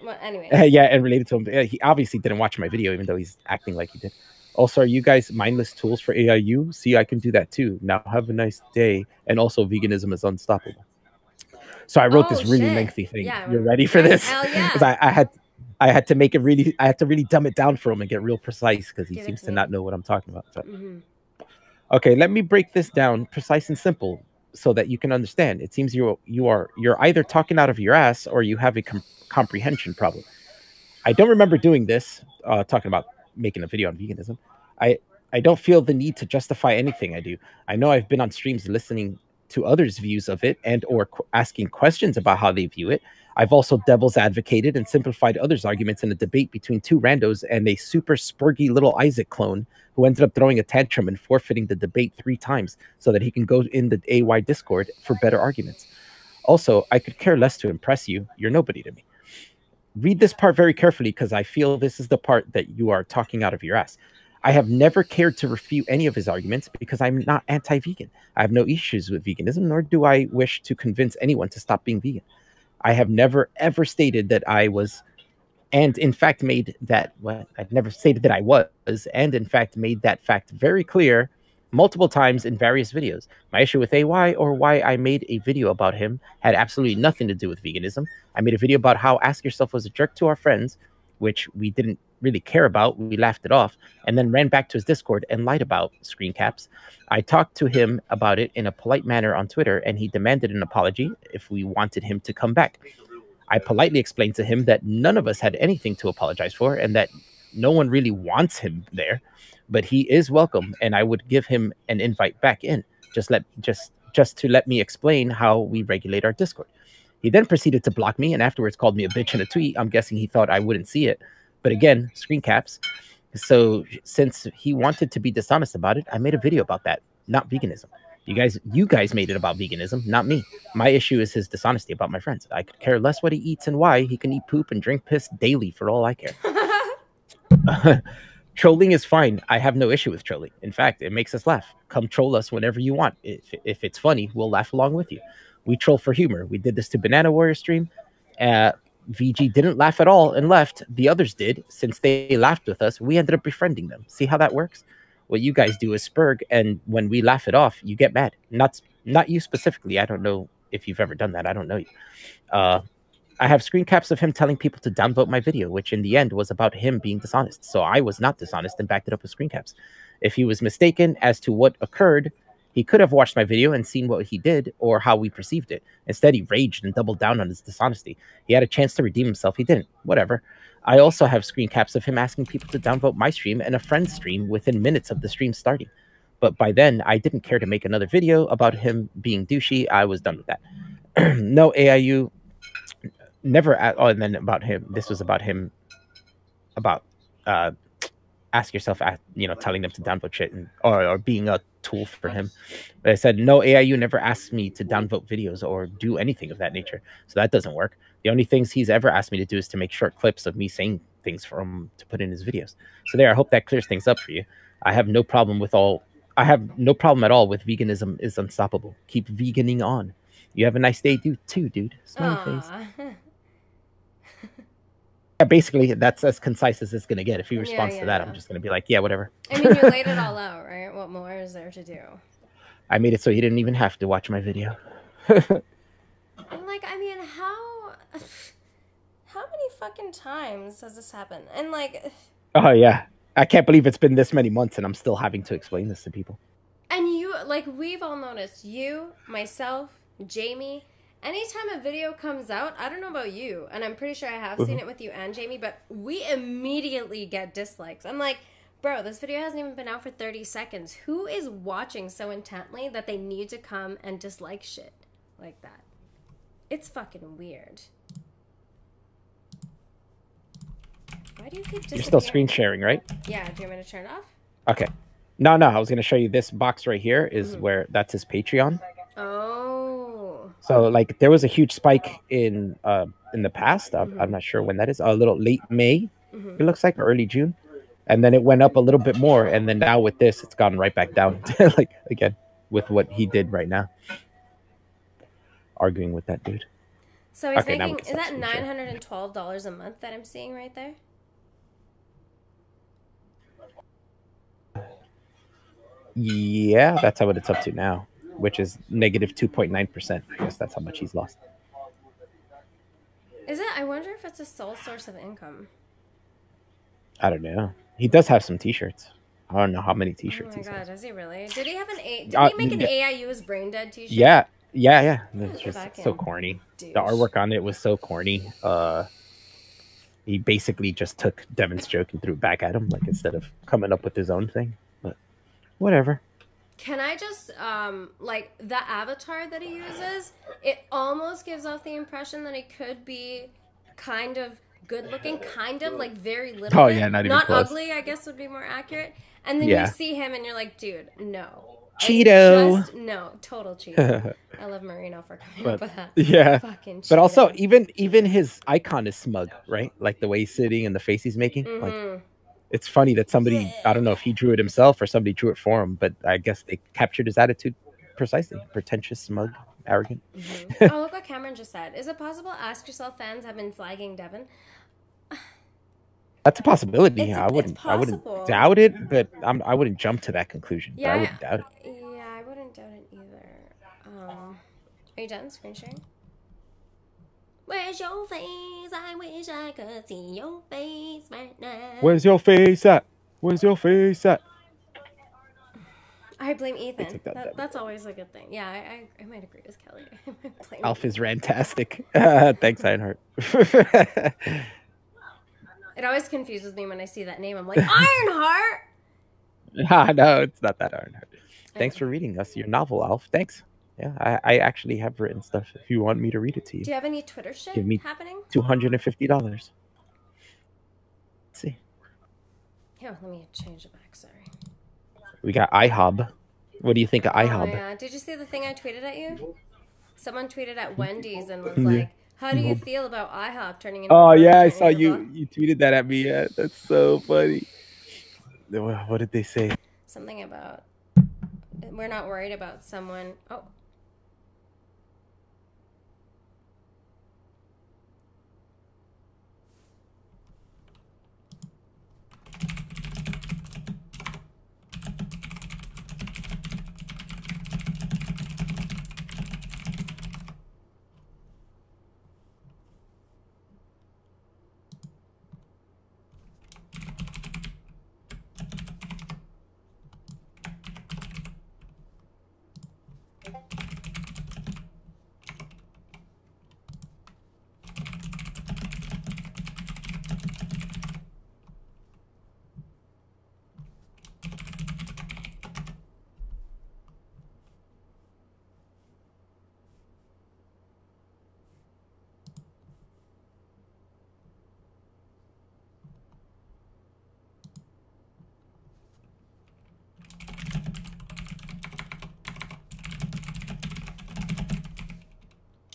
well, anyway. Yeah, and related to him. He obviously didn't watch my video, even though he's acting like he did. Also, are you guys mindless tools for AIU? See, I can do that too. Now have a nice day. And also, veganism is unstoppable. So I wrote this really lengthy thing. Yeah, you're ready for this? Hell yeah. Because I had to make it really. I had to really dumb it down for him and get real precise because he seems to not know what I'm talking about. So. Okay, let me break this down precise and simple so that you can understand. It seems you're either talking out of your ass or you have a comprehension problem. I don't remember doing this, talking about making a video on veganism. I don't feel the need to justify anything I do. I know I've been on streams listening to others' views of it and or asking questions about how they view it. I've also devil's advocated and simplified others' arguments in a debate between two randos and a super spurgy little Isaac clone who ended up throwing a tantrum and forfeiting the debate 3 times so that he can go in the AY Discord for better arguments. Also, I could care less to impress you. You're nobody to me. Read this part very carefully because I feel this is the part that you are talking out of your ass. I have never cared to refute any of his arguments because I'm not anti-vegan. I have no issues with veganism, nor do I wish to convince anyone to stop being vegan. I have never, ever stated that I was, and in fact made that, I've never stated that I was, and in fact made that fact very clear multiple times in various videos. My issue with AY or why I made a video about him had absolutely nothing to do with veganism. I made a video about how Ask Yourself was a jerk to our friends, which we didn't really care about. We laughed it off and then ran back to his Discord and lied about screen caps. I talked to him about it in a polite manner on Twitter, and he demanded an apology if we wanted him to come back. I politely explained to him that none of us had anything to apologize for and that no one really wants him there, but he is welcome, and I would give him an invite back in, just to let me explain how we regulate our Discord. He then proceeded to block me and afterwards called me a bitch in a tweet. I'm guessing he thought I wouldn't see it. But again, screen caps. So since he wanted to be dishonest about it, I made a video about that, not veganism. You guys made it about veganism, not me. My issue is his dishonesty about my friends. I could care less what he eats and why. He can eat poop and drink piss daily for all I care. Trolling is fine. I have no issue with trolling. In fact, it makes us laugh. Come troll us whenever you want. If it's funny, we'll laugh along with you. We troll for humor. We did this to Banana Warrior stream. VG didn't laugh at all and left. The others did. Since they laughed with us, we ended up befriending them. See how that works? What you guys do is spurg, and when we laugh it off, you get mad. Not you specifically. I don't know if you've ever done that. I don't know you. I have screen caps of him telling people to downvote my video, which in the end was about him being dishonest. So I was not dishonest and backed it up with screen caps. If he was mistaken as to what occurred, he could have watched my video and seen what he did or how we perceived it. Instead, he raged and doubled down on his dishonesty. He had a chance to redeem himself. He didn't. Whatever. I also have screen caps of him asking people to downvote my stream and a friend's stream within minutes of the stream starting. But by then, I didn't care to make another video about him being douchey. I was done with that. No AIU... Never and then about him, this was about him, about ask yourself, telling them to downvote shit or being a tool for him. But I said, no, AIU never asked me to downvote videos or do anything of that nature. So that doesn't work. The only things he's ever asked me to do is to make short clips of me saying things for him to put in his videos. So there, I hope that clears things up for you. I have no problem at all with veganism is unstoppable. Keep veganing on. You have a nice day, dude. Smiley face. Yeah, basically, that's as concise as it's going to get. If he responds to that, I'm just going to be like, yeah, whatever. I mean, you laid it all out, right? What more is there to do? I made it so he didn't even have to watch my video. And like, I mean, how many fucking times has this happened? And like... Oh, yeah. I can't believe it's been this many months and I'm still having to explain this to people. And you, like, we've all noticed, you, myself, Jamie... Anytime a video comes out, I don't know about you, and I'm pretty sure I have seen it with you and Jamie, but we immediately get dislikes. I'm like, bro, this video hasn't even been out for 30 seconds. Who is watching so intently that they need to come and dislike shit like that? It's fucking weird. Why do you keep disappearing? You're still screen sharing, right? Yeah, do you want me to turn it off? Okay. No, I was going to show you this box right here is where that's his Patreon. Oh. So, like, there was a huge spike in the past. I'm not sure when that is. A little late May, it looks like, or early June. And then it went up a little bit more. And then now with this, it's gone right back down. Like, again, with what he did right now. Arguing with that dude. So he's making, is that $912 a month that I'm seeing right there? Yeah, that's how it's up to now, which is negative 2.9%. I guess that's how much he's lost. Is it? I wonder if it's a sole source of income. I don't know. He does have some t-shirts. I don't know how many t-shirts he has. Oh my god, does he really? Did he have did he make an AIU is brain dead t-shirt? Yeah. It's just so corny. Douche. The artwork on it was so corny. He basically just took Devon's joke and threw it back at him, like, instead of coming up with his own thing. But whatever. Can I just, like, the avatar that he uses, it almost gives off the impression that he could be kind of good-looking, kind of, like, very little Oh, bit. yeah, not even close. Ugly, I guess would be more accurate. And then you see him and you're like, dude, no. Cheeto. No, total Cheeto. I love Marino for coming up with that. Yeah. Fucking Cheeto. But also, even his icon is smug, right? Like, the way he's sitting and the face he's making. Like, it's funny that somebody, I don't know if he drew it himself or somebody drew it for him, but I guess they captured his attitude precisely. Pretentious, smug, arrogant. Oh, look what Cameron just said. Is it possible Ask Yourself fans have been flagging Devon? That's a possibility. I wouldn't doubt it, but I wouldn't jump to that conclusion. Yeah, but I wouldn't doubt it. Yeah, I wouldn't doubt it either. Are you done screen sharing? Where's your face? I wish I could see your face right now. Where's your face at? Where's your face at? I blame Ethan. That's always a good thing. Yeah, I might agree with Kelly. Alf is rantastic. Thanks, Ironheart. It always confuses me when I see that name. I'm like, Ironheart! No, it's not that Ironheart. Thanks for reading us your novel, Alf. Thanks. Yeah, I actually have written stuff if you want me to read it to you. Do you have any Twitter shit Give me happening? $250. Let's see. Here, let me change it back, sorry. We got IHOB. What do you think of IHOB? Oh, yeah. Did you see the thing I tweeted at you? Someone tweeted at Wendy's and was like, how do you feel about IHOP turning into... Oh, yeah, I saw you tweeted that at me. Yeah, that's so funny. What did they say? Something about we're not worried about someone. Oh.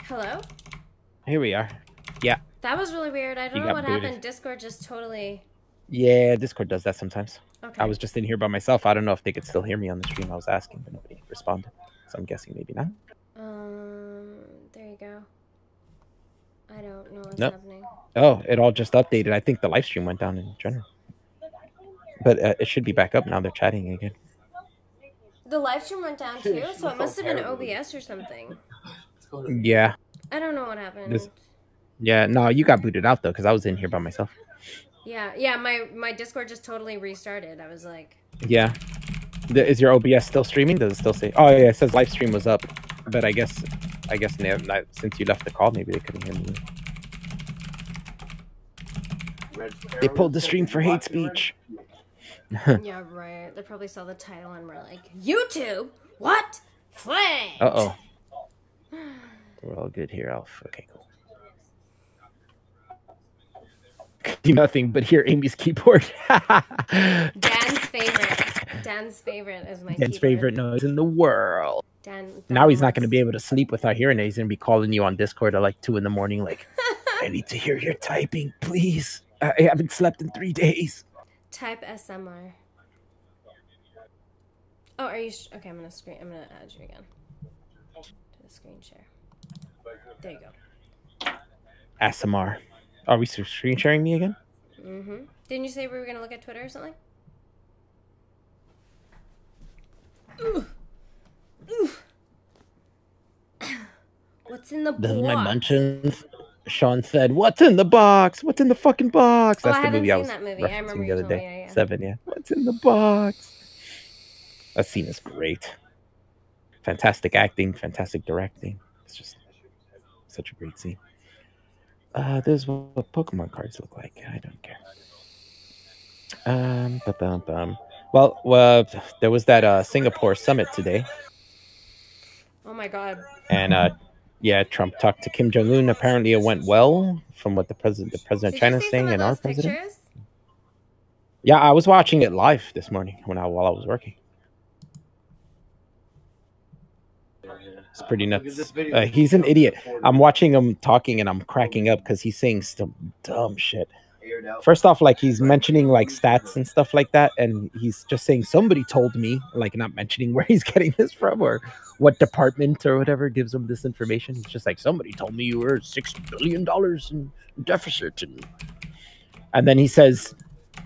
Hello? Here we are. Yeah. That was really weird. I don't know what happened. Discord just totally... Yeah, Discord does that sometimes. Okay. I was just in here by myself. I don't know if they could still hear me on the stream. I was asking, but nobody responded. So I'm guessing maybe not. There you go. I don't know what's happening. Oh, it all just updated. I think the live stream went down in general. But it should be back up now. They're chatting again. The live stream went down too, so it must have been OBS or something. Yeah. I don't know what happened. Yeah, no, you got booted out though, because I was in here by myself. Yeah, my Discord just totally restarted. I was like... Yeah. Is your OBS still streaming? Does it still say... Oh, yeah, it says live stream was up. But I guess since you left the call, maybe they couldn't hear me. They pulled the stream for hate speech. Yeah, right. They probably saw the title and were like, YouTube? What? Flagged! Uh-oh. We're all good here, Alf. Okay, cool. Do nothing but hear Amy's keyboard. Dan's favorite is my Dan's keyboard. favorite noise in the world. Dan now he's not going to be able to sleep without hearing it. He's going to be calling you on Discord at like 2 in the morning like, I need to hear your typing, please. I haven't slept in 3 days. Type SMR. Oh, are you... Okay, I'm going to add you again. To the screen share. There you go. SMR. Are we screen sharing me again? Mm-hmm. Didn't you say we were going to look at Twitter or something? Ooh. Ooh. What's in the box? This is my munchins. Sean said, "What's in the box? What's in the fucking box?" That's the movie I was referencing the other day. Yeah. 7, yeah. What's in the box? That scene is great. Fantastic acting, fantastic directing. It's just such a great scene. This is what Pokemon cards look like. I don't care. Well, there was that Singapore summit today. Oh my god. And yeah, Trump talked to Kim Jong-un. Apparently, it went well, from what the president of China is saying, and our president. Pictures? Yeah, I was watching it live this morning while I was working. It's pretty nuts. He's an idiot. I'm watching him talking, and I'm cracking up because he's saying some dumb shit. First off, like, he's mentioning like stats and stuff like that, and he's just saying somebody told me, like, not mentioning where he's getting this from or what department or whatever gives him this information. He's just like, somebody told me you were $6 billion in deficit, and then he says,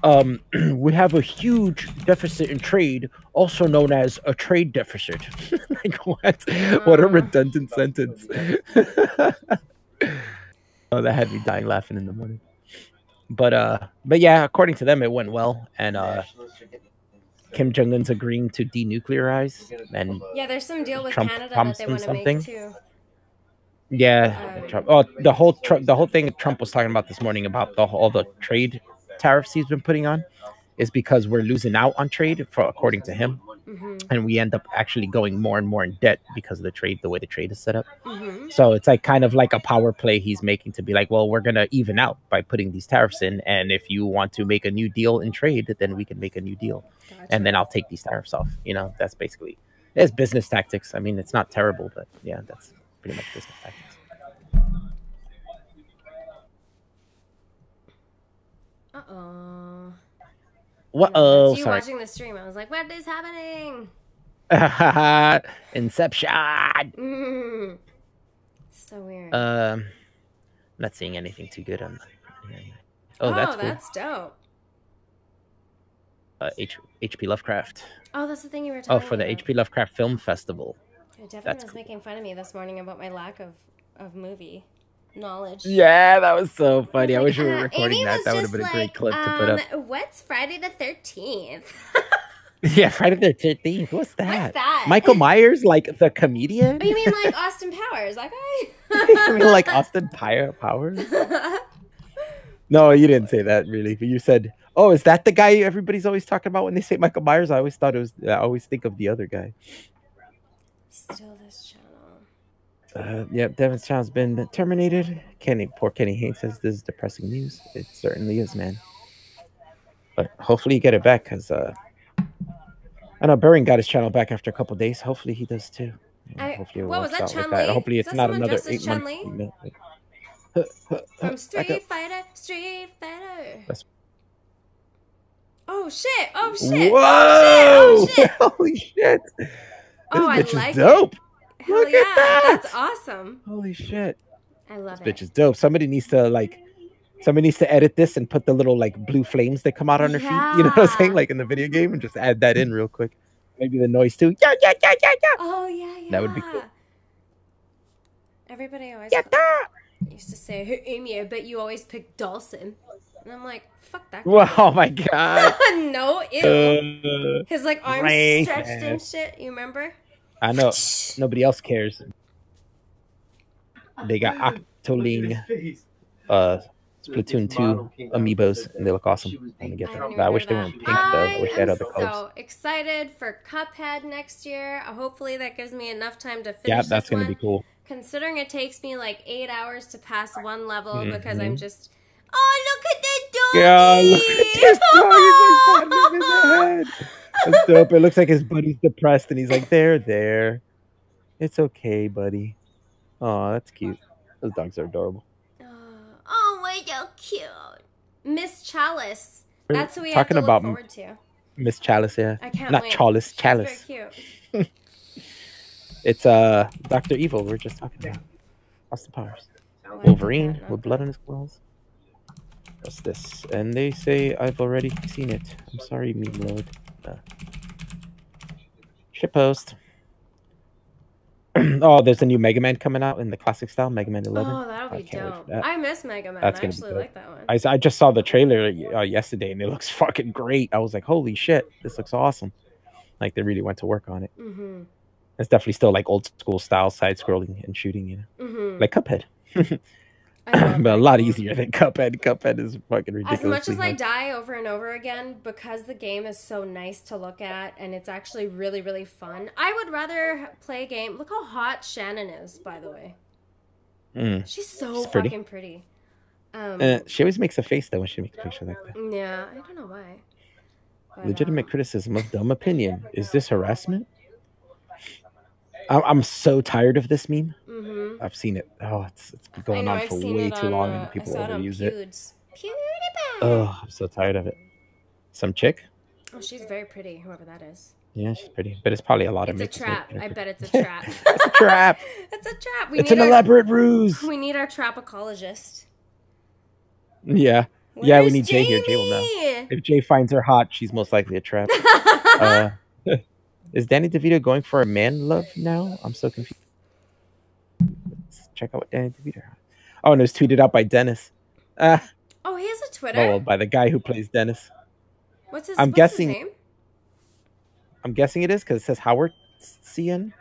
we have a huge deficit in trade, also known as a trade deficit. Like, what? What a redundant sentence. Oh, that had me dying laughing in the morning. But yeah, according to them, it went well, and Kim Jong-un's agreeing to denuclearize, and yeah, there's some deal with Trump Canada that they want to make too. Yeah, Trump. Oh, the whole thing Trump was talking about this morning about all the trade tariffs he's been putting on is because we're losing out on trade, according to him. And we end up actually going more and more in debt because of the way the trade is set up. So it's like kind of like a power play he's making to be like, well, we're going to even out by putting these tariffs in. And if you want to make a new deal in trade, then we can make a new deal. Gotcha. And then I'll take these tariffs off. You know, that's basically, it's business tactics. I mean, it's not terrible, but yeah, that's pretty much business tactics. Uh-oh. What? No, Oh, that's you sorry. watching the stream. I was like, what is happening? Inception. So weird. Not seeing anything too good on. Oh, that's cool. That's dope. H.P. Lovecraft. Oh, that's the thing you were talking about. Oh, for the H.P. Lovecraft Film Festival. Devon was making fun of me this morning about my lack of movie knowledge. Yeah, that was so funny. I wish we were recording Amy that. That would have been a great clip to put up. What's Friday the 13th? Yeah, Friday the 13th. What's that? What's that? Michael Myers, like the comedian? Oh, you mean like Austin Powers? Like You mean like Austin Powers? No, you didn't say that really. But you said, "Oh, is that the guy everybody's always talking about when they say Michael Myers?" I always thought it was. I always think of the other guy. Still this channel. Yep, Devon's channel's been terminated. Poor Kenny Haynes says this is depressing news. It certainly is, man. But hopefully you get it back, because I know Bering got his channel back after a couple days. Hopefully he does too. Hopefully what was that, Chun-Li? Like that. Hopefully it's not another 8 months. From Street Fighter. Oh shit! Oh shit! Whoa! Oh shit! Holy shit! This bitch I like is dope. It. Hell Look yeah, at that! That's awesome. Holy shit! I love This bitch is dope. Somebody needs to edit this and put the little like blue flames that come out on her feet. You know what I'm saying? Like in the video game, and just add that in real quick. Maybe the noise too. Yeah. Oh yeah. That would be cool. Everybody always used to say, "Hey Amy, I bet you always pick Dawson." And I'm like, fuck that guy. Well, oh my god. No, ew. His like arms stretched and shit. You remember? I know. Nobody else cares. They got Octoling, Splatoon 2 amiibos, and they look awesome. I want to get them. I wish they were in pink though. I wish they had other colors. I'm so excited for Cuphead next year. Hopefully that gives me enough time to finish. Yeah, that's gonna be cool. Considering it takes me like 8 hours to pass one level because I'm just. Oh, look at that dog! Yeah, look at this dog. He's like patting him in the head. That's dope. It looks like his buddy's depressed, and he's like, there. It's okay, buddy. Oh, that's cute. Those dogs are adorable. Oh, we're so cute. Miss Chalice. That's who we have to look forward to. Miss Chalice, yeah. I can't Not wait. Chalice, Chalice. She's very cute. It's Dr. Evil we're just talking about. Austin Powers. Wolverine with blood on his claws. What's this? And they say I've already seen it. I'm sorry, meme lord. Shitpost. Oh, there's a new Mega Man coming out in the classic style, Mega Man 11. Oh, that'll be dope. I miss Mega Man. That's I actually like that one. I just saw the trailer yesterday, and it looks fucking great. I was like, holy shit, this looks awesome. Like, they really went to work on it. Mm-hmm. It's definitely still like old school style, side-scrolling and shooting, you know? Mm-hmm. Like Cuphead. But a lot easier than Cuphead. Cuphead is fucking ridiculous. As much as I die over and over again, because the game is so nice to look at and it's actually really, really fun, I would rather play a game. Look how hot Shannon is, by the way. She's so fucking pretty. She always makes a face, though, when she makes a picture like that. Yeah, I don't know why. But, legitimate criticism of dumb opinion. Is this harassment? I'm so tired of this meme. Mm-hmm. I've seen it. Oh, it's been going on for way too long, and people overuse it. Oh, I'm so tired of it. Some chick? Oh, she's very pretty, whoever that is. Yeah, she's pretty. But it's probably a lot of It's a trap. I bet it's a trap. It's a trap. It's a trap. It's an elaborate ruse. We need our trapacologist. Yeah. Yeah, we need Jay here. Jay will know. If Jay finds her hot, she's most likely a trap. Is Danny DeVito going for a man love now? I'm so confused. Let's check out what Danny DeVito has. Oh, and it was tweeted out by Dennis. Oh, he has a Twitter? Well, by the guy who plays Dennis. What's his name? I'm guessing it is because it says Howard CN,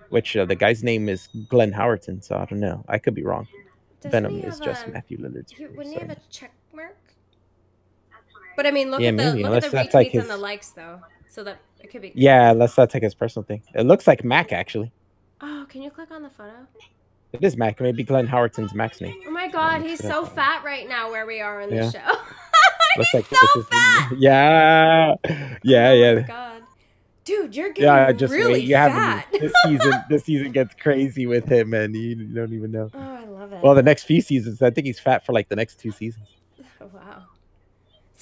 which the guy's name is Glenn Howerton, so I don't know. I could be wrong. Venom is just Matthew Lillard's. Wouldn't he have a check mark? But I mean, look at the retweets like and the likes, though. So that it could be. Yeah, unless that's like his personal thing. It looks like Mac, actually. Oh, can you click on the photo? It is Mac. Maybe Glenn Howerton's Mac's name. Oh my god, he's so fat right now where we are in the show. Looks he's like so fat! Yeah. Oh my god. Dude, you're getting really fat. This season gets crazy with him, and you don't even know. Oh, I love it. Well, the next few seasons, I think he's fat for like the next 2 seasons. Wow.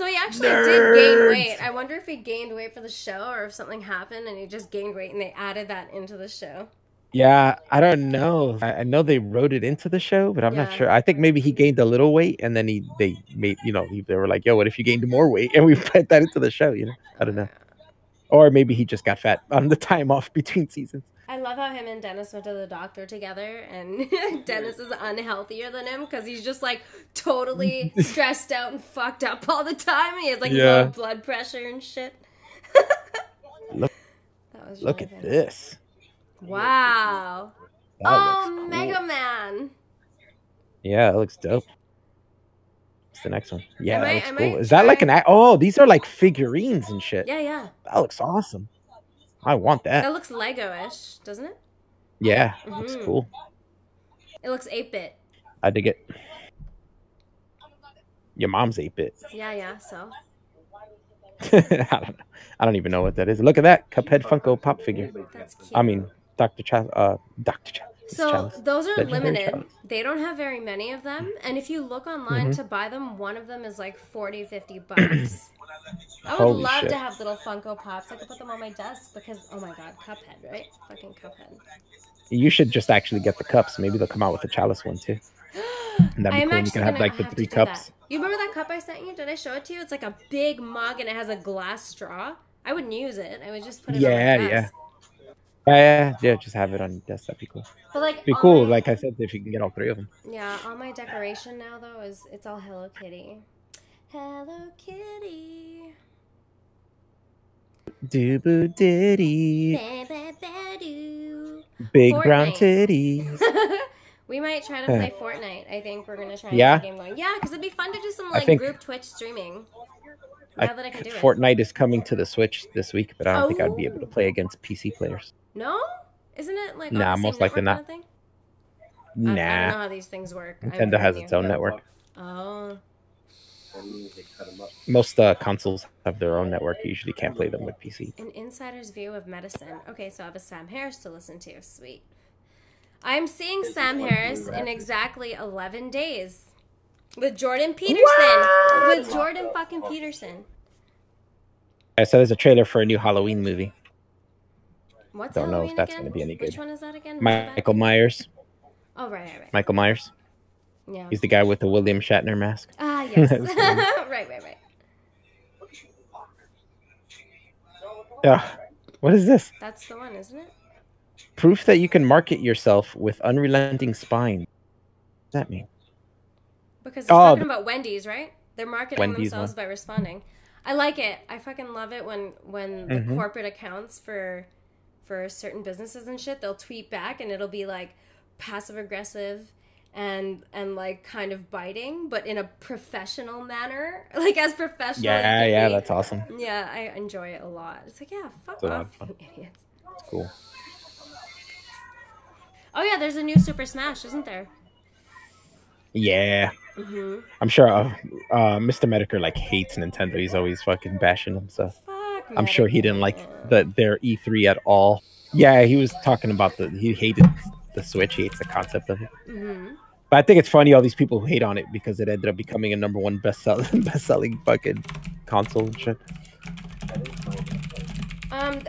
So he actually did gain weight. I wonder if he gained weight for the show or if something happened and he just gained weight and they added that into the show. Yeah, I don't know. I know they wrote it into the show, but I'm not sure. I think maybe he gained a little weight, and then they made, they were like, "Yo, what if you gained more weight?" And we put that into the show. I don't know. Or maybe he just got fat on the time off between seasons. I love how him and Dennis went to the doctor together, and Dennis is unhealthier than him because he's just like totally stressed out and fucked up all the time. And he has like low blood pressure and shit. Look at this. Wow. Cool. Mega Man. Yeah, it looks dope. What's the next one? Yeah, that looks cool. Is that like an... Oh, these are like figurines and shit. Yeah. That looks awesome. I want that. That looks Lego-ish, doesn't it? Yeah, looks cool. It looks 8-bit. I dig it. Your mom's 8-bit. Yeah, so. I don't even know what that is. Look at that Cuphead Funko Pop figure. That's cute. I mean, Dr. Chalice. So those are limited. They don't have very many of them. And if you look online to buy them, one of them is like $40-50. I would love to have little Funko Pops. I could put them on my desk because, oh my god, Cuphead, right? Fucking Cuphead. You should just actually get the cups. Maybe they'll come out with a Chalice one too. And that'd be cool. You can have like the 3 cups. That. You remember that cup I sent you? Did I show it to you? It's like a big mug and it has a glass straw. I wouldn't use it. I would just put it on my desk. Yeah, just have it on your desk. That'd be cool. But like, it'd be cool, like I said, if you can get all 3 of them. Yeah, all my decoration now though it's all Hello Kitty. Hello Kitty. Doo-boo diddy. Big Fortnite. Brown titties. We might try to play Fortnite. I think we're gonna try and get a game going. Yeah, because it'd be fun to do some like group Twitch streaming. Now that I can do it. Fortnite is coming to the Switch this week, but I don't think I'd be able to play against PC players. No? Isn't it like nah, most likely not. Kind of nah. I don't know how these things work. Nintendo has its own network. Oh. Most consoles have their own network. You usually can't play them with PC. An insider's view of medicine. Okay, so I have a Sam Harris to listen to. Sweet. I'm seeing Sam Harris in exactly 11 days. With Jordan Peterson. What? With Jordan fucking Peterson. So there's a trailer for a new Halloween movie. What's Don't Halloween know if that's again? going to be any good. Which one is that again? Michael Myers. Oh, right. Michael Myers. Yeah. He's the guy with the William Shatner mask. Ah, yes. right. Yeah. What is this? That's the one, isn't it? Proof that you can market yourself with unrelenting spine. What does that mean? Because they're talking about Wendy's, right? They're marketing themselves by responding. I like it. I fucking love it when the corporate accounts for certain businesses and shit, they'll tweet back and it'll be like passive aggressive and like kind of biting, but in a professional manner, like as professional. Yeah, that's awesome. Yeah, I enjoy it a lot. It's like, yeah, fuck off, you idiots. It's cool. Oh yeah, there's a new Super Smash, isn't there? Yeah. I'm sure Mr. Medicare like hates Nintendo. He's always fucking bashing them. So I'm sure he didn't like their E3 at all. Yeah, he was talking about he hated the Switch. He hates the concept of it. But I think it's funny all these people who hate on it because it ended up becoming a #1 best-selling fucking console and shit.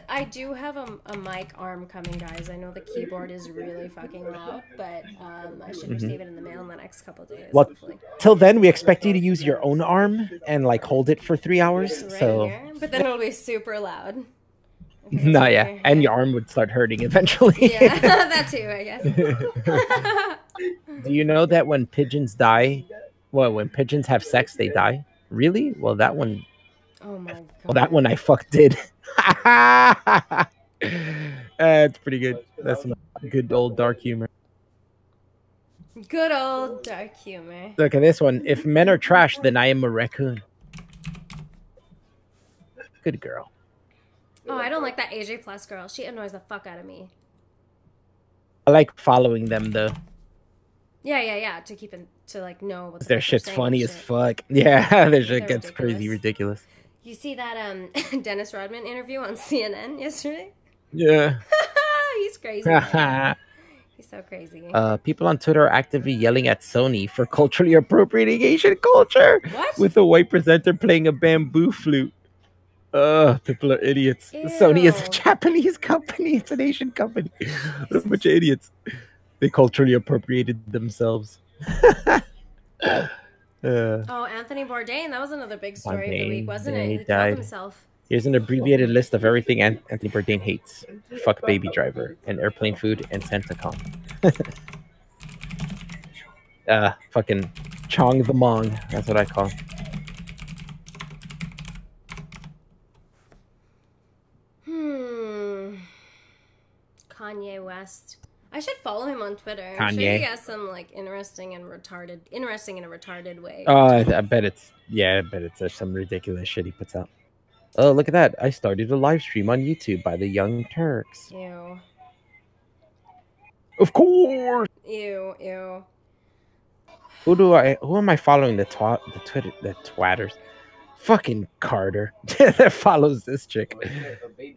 I do have a mic arm coming, guys. I know the keyboard is really fucking loud, but I should receive it in the mail in the next couple of days. Well, hopefully. Till then, we expect you to use your own arm and like hold it for 3 hours. Right so, here. But then it'll be super loud. Okay, no, yeah, and your arm would start hurting eventually. Yeah, that too, I guess. Do you know that when pigeons die, when pigeons have sex, they die? Really? Well, that one. Oh my god. Well, that one I did. It's pretty good. That's some good old dark humor. Good old dark humor. Look at this one. If men are trash, then I am a raccoon. Good girl. Oh, I don't like that AJ Plus girl. She annoys the fuck out of me. I like following them though. Yeah. To keep to like know what their shit's funny as fuck. Yeah, their shit gets crazy ridiculous. You see that Dennis Rodman interview on CNN yesterday? Yeah. He's crazy. He's so crazy. People on Twitter are actively yelling at Sony for culturally appropriating Asian culture. What? With a white presenter playing a bamboo flute. People are idiots. Ew. Sony is a Japanese company. It's an Asian company. What a bunch of idiots. They culturally appropriated themselves. Oh, Anthony Bourdain. That was another big story of the week, wasn't it? He died. killed himself. Here's an abbreviated list of everything Anthony Bourdain hates. Fuck Baby Driver, and airplane food, and SantaCon. Fucking Chong the Mong. That's what I call him. Kanye West. I should follow him on Twitter. Kanye. I'm sure he has some like interesting in a retarded way. I bet it's some ridiculous shit he puts out. Oh, look at that. I started a live stream on YouTube by the Young Turks. Ew. Of course. Ew. Who am I following? The twatters. Fucking Carter that follows this chick.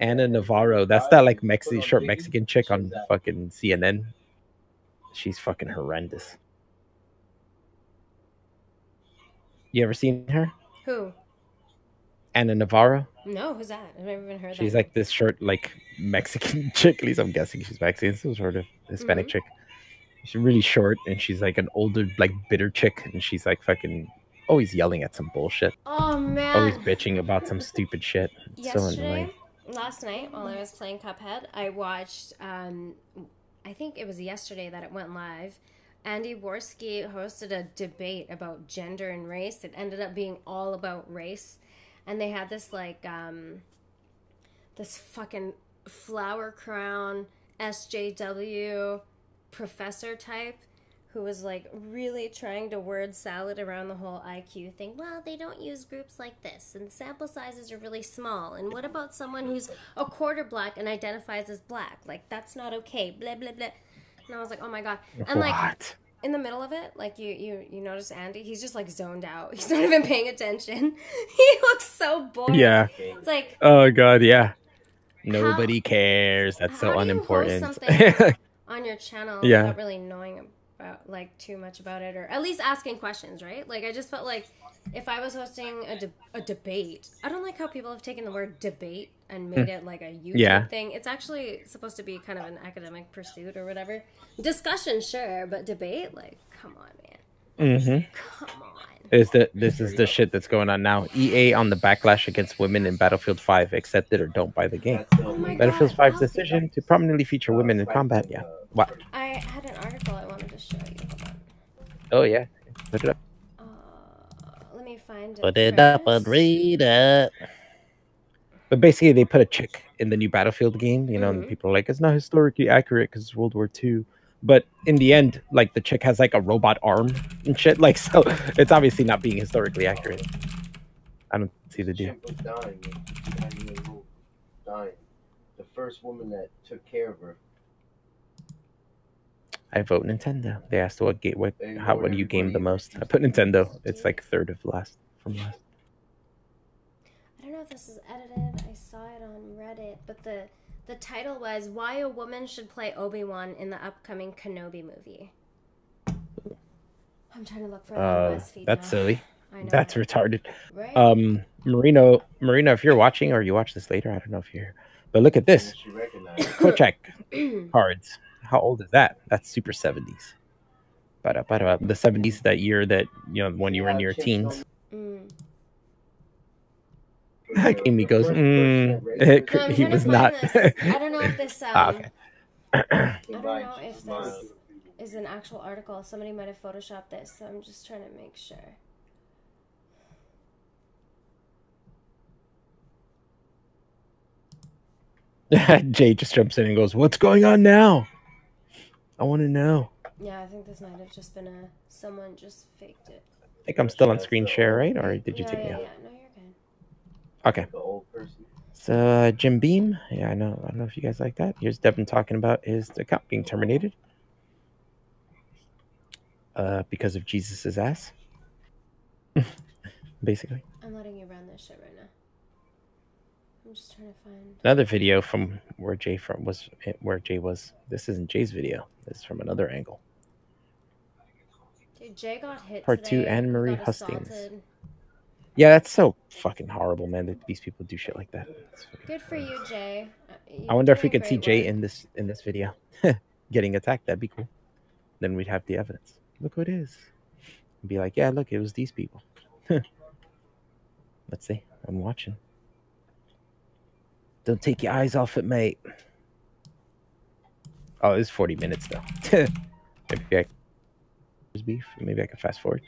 Anna Navarro. That's that like short Mexican chick on fucking CNN. She's fucking horrendous. You ever seen her? Who? Anna Navarro. No, who's that? I've never even heard that. She's like this short like Mexican chick. At least I'm guessing she's Mexican. Some sort of Hispanic chick. She's really short and she's like an older like bitter chick and she's like fucking always yelling at some bullshit. Oh man. Always bitching about some stupid shit. It's so annoying. Last night while I was playing Cuphead, I watched I think it was yesterday that it went live. Andy Worski hosted a debate about gender and race. It ended up being all about race. And they had this like this fucking flower crown SJW professor type who was like really trying to word salad around the whole IQ thing. Well, they don't use groups like this and sample sizes are really small. And what about someone who's a quarter black and identifies as black? Like, that's not okay. Blah, blah, blah. And I was like, oh my God. And like in the middle of it, like you notice Andy, he's just like zoned out. He's not even paying attention. He looks so bored. Yeah. It's like, oh God, yeah. Nobody cares. That's so unimportant. How do you host something on your channel without really knowing about like too much about it, or at least asking questions, right? Like I just felt like if I was hosting a debate, I don't like how people have taken the word debate and made it like a YouTube thing. It's actually supposed to be kind of an academic pursuit or whatever. Discussion, sure, but debate, like, come on, man. Come on. This is the shit that's going on now. EA on the backlash against women in Battlefield 5. Accept it or don't buy the game. Oh my Battlefield God. 5's decision to prominently feature women in combat. Yeah. What? I had an article I wanted to show you. Hold on. Oh yeah. Put it up. Let me find it. Put it up and read it. But basically, they put a chick in the new Battlefield game. You know, and people are like, it's not historically accurate because it's World War II. But in the end, like the chick has like a robot arm and shit. Like, so it's obviously not being historically accurate. I don't see the deal. Dying. The first woman that took care of her. I vote Nintendo. They asked what do you game the most? I put Nintendo. It's like third of last from last. I don't know if this is edited. I saw it on Reddit, but the title was "Why a Woman Should Play Obi-Wan in the Upcoming Kenobi Movie." I'm trying to look for BuzzFeed. That's now. silly. I know. That's retarded. Right? Marino, if you're watching or you watch this later, I don't know if you're here, but look at this. Kochak cards. How old is that? That's super 70s. The 70s, that year that, you know, when you were in your teens. Like Amy goes, he was not. I don't know if this. Okay. I don't know if this is an actual article. Somebody might have photoshopped this, so I'm just trying to make sure. Jay just jumps in and goes, "What's going on now? I want to know." Yeah, I think this might have just been someone just faked it. I think I'm still on screen share, right? Or did you take me out? Yeah, no, you're good. Okay. So Jim Beam, yeah, I don't know if you guys like that. Here's Devon talking about his account being terminated because of Jesus's ass. Basically. I'm letting you run this shit right now. I'm just trying to find another video from where Jay was. This isn't Jay's video. This is from another angle. Dude, Jay got hit Part today. 2, Anne Marie Got Hustings. assaulted. Yeah, that's so fucking horrible, man. That these people do shit like that. Good for you, Jay. I wonder if we could see Jay in this video getting attacked. That'd be cool. Then we'd have the evidence. Look who it is. And be like, yeah, look, it was these people. Let's see. I'm watching. Don't take your eyes off it, mate. Oh, it's 40 minutes though. Maybe I can fast forward,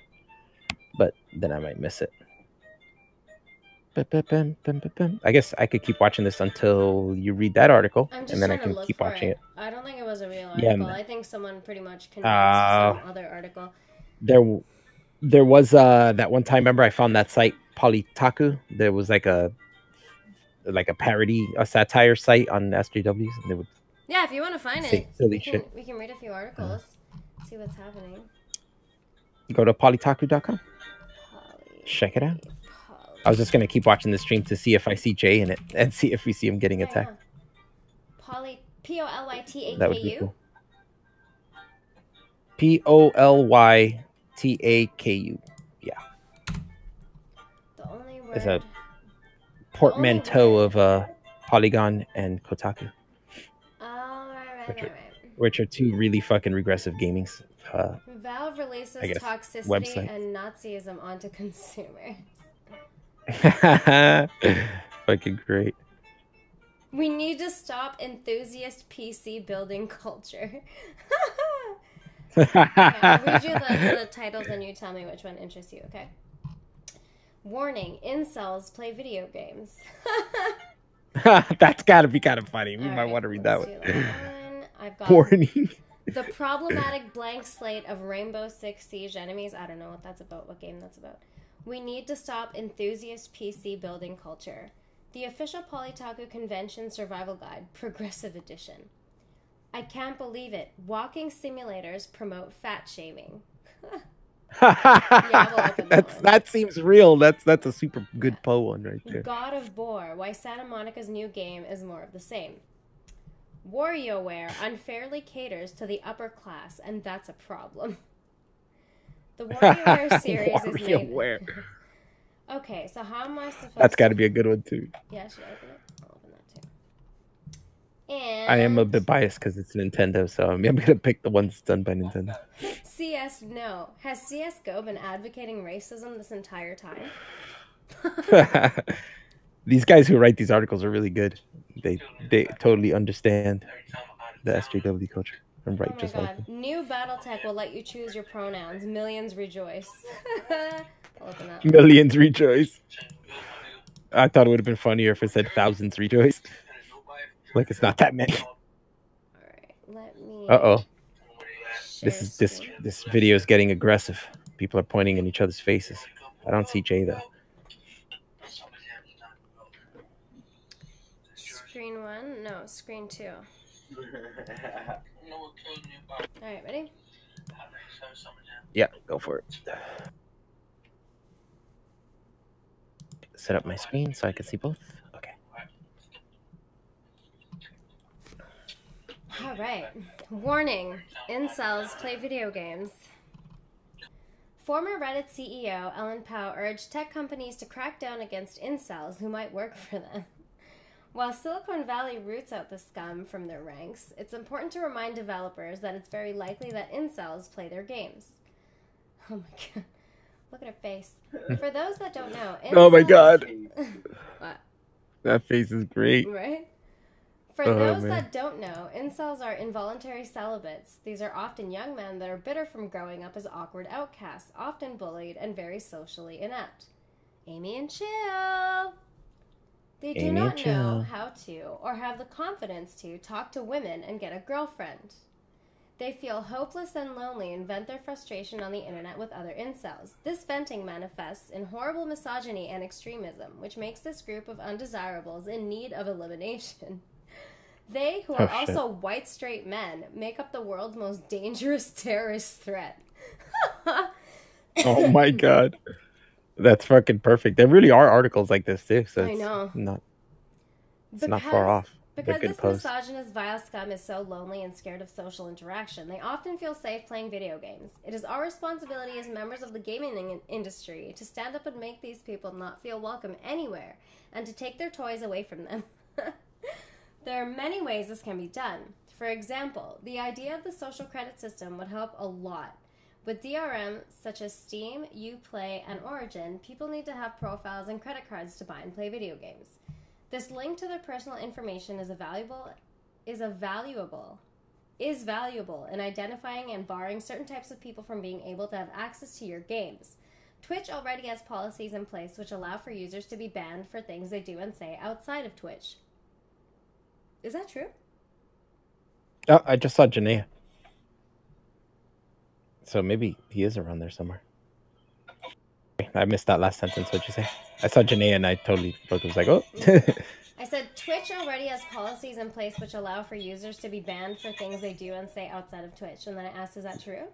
but then I might miss it. I guess I could keep watching this until you read that article, and then I can keep watching it. I don't think it was a real article. I think someone pretty much condensed some other article. There was that one time. Remember, I found that site Politaku. There was like a parody, a satire site on SJWs, and they would. Yeah, if you want to find it, we can read a few articles, see what's happening. Go to polytaku.com. Check it out. I was just gonna keep watching the stream to see if I see Jay in it and see if we see him getting attacked. Polytaku. That would be cool. Polytaku. Yeah. The only word. It's a portmanteau of Polygon and Kotaku. Oh, right. Which are two really fucking regressive gaming. Valve releases toxicity website. and Nazism onto consumers. Fucking great. We need to stop enthusiast PC building culture. Okay, I'll read you the titles and you tell me which one interests you, okay? Warning, incels play video games. That's gotta be kind of funny. We might want to read that one. I've got warning. The problematic blank slate of Rainbow Six Siege enemies. I don't know what that's about, what game that's about. We need to stop enthusiast PC building culture. The official Polytaku Convention Survival Guide, Progressive Edition. I can't believe it. Walking simulators promote fat shaming. Yeah, we'll open that seems real. That's a super good Poe one right there. God of Boar, why Santa Monica's new game is more of the same. WarioWare unfairly caters to the upper class, and that's a problem. The WarioWare series is made. Okay, so how am I supposed to... That's got to be a good one, too. Yeah, should I open it? I'll open that, too. And... I am a bit biased because it's Nintendo, so I'm going to pick the ones done by Nintendo. CS No. Has CSGO been advocating racism this entire time? These guys who write these articles are really good. They totally understand the SJW culture. And right, oh my God. New BattleTech will let you choose your pronouns. Millions rejoice. I'll open that. Millions rejoice. I thought it would have been funnier if it said thousands rejoice. Like it's not that many. Alright, let me... Uh-oh. This video is getting aggressive. People are pointing in each other's faces. I don't see Jay though. Screen 1? No, screen 2. Alright, ready? Yeah, go for it. Set up my screen so I can see both. Okay. Alright. Warning. Incels play video games. Former Reddit CEO Ellen Pao urged tech companies to crack down against incels who might work for them. While Silicon Valley roots out the scum from their ranks, it's important to remind developers that it's very likely that incels play their games. Oh my God. Look at her face. For those that don't know... Incels... Oh my God. What? That face is great. Right? For those that don't know, incels are involuntary celibates. These are often young men that are bitter from growing up as awkward outcasts, often bullied and very socially inept. Amy and Chill! They do not know how to, or have the confidence to, talk to women and get a girlfriend. They feel hopeless and lonely and vent their frustration on the internet with other incels. This venting manifests in horrible misogyny and extremism, which makes this group of undesirables in need of elimination. They, who are also white straight men, make up the world's most dangerous terrorist threat. Oh my God. That's fucking perfect. There really are articles like this too, so I know. it's not far off. Because good this pose. misogynist vile scum is so lonely and scared of social interaction, they often feel safe playing video games. It is our responsibility as members of the gaming industry to stand up and make these people not feel welcome anywhere, and to take their toys away from them. There are many ways this can be done. For example, the idea of the social credit system would help a lot. With DRM such as Steam, Uplay, and Origin, people need to have profiles and credit cards to buy and play video games. This link to their personal information is valuable in identifying and barring certain types of people from being able to have access to your games. Twitch already has policies in place which allow for users to be banned for things they do and say outside of Twitch. Is that true? Oh, I just saw Janaea. So maybe he is around there somewhere. I missed that last sentence. What'd you say? I saw Janaea and I totally broke. I was like, oh. I said Twitch already has policies in place which allow for users to be banned for things they do and say outside of Twitch. And then I asked, is that true?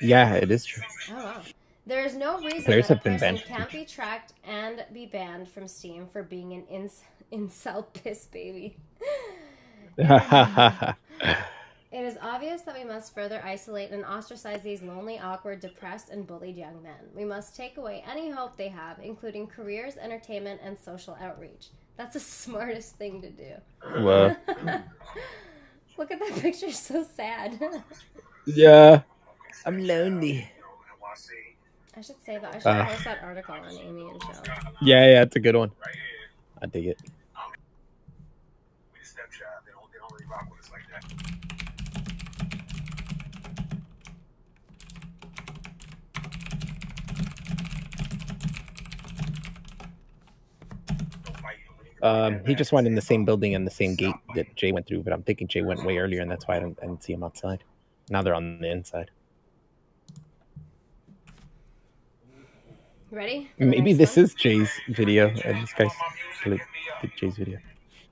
Yeah, it is true. Oh, wow. There is no reason Players that a have been person banned. can't be tracked and be banned from Steam for being an incel piss baby. It is obvious that we must further isolate and ostracize these lonely, awkward, depressed, and bullied young men. We must take away any hope they have, including careers, entertainment, and social outreach. That's the smartest thing to do. Well, Look at that picture, so sad. yeah. I'm lonely. I should say that. I should post that article on Amy and Shell. Yeah, it's a good one. I dig it. He just went in the same building and the same gate that Jay went through, but I'm thinking Jay went way earlier, and that's why I didn't see him outside. Now they're on the inside. Ready? Maybe this is Jay's video, and this guy's did Jay's video.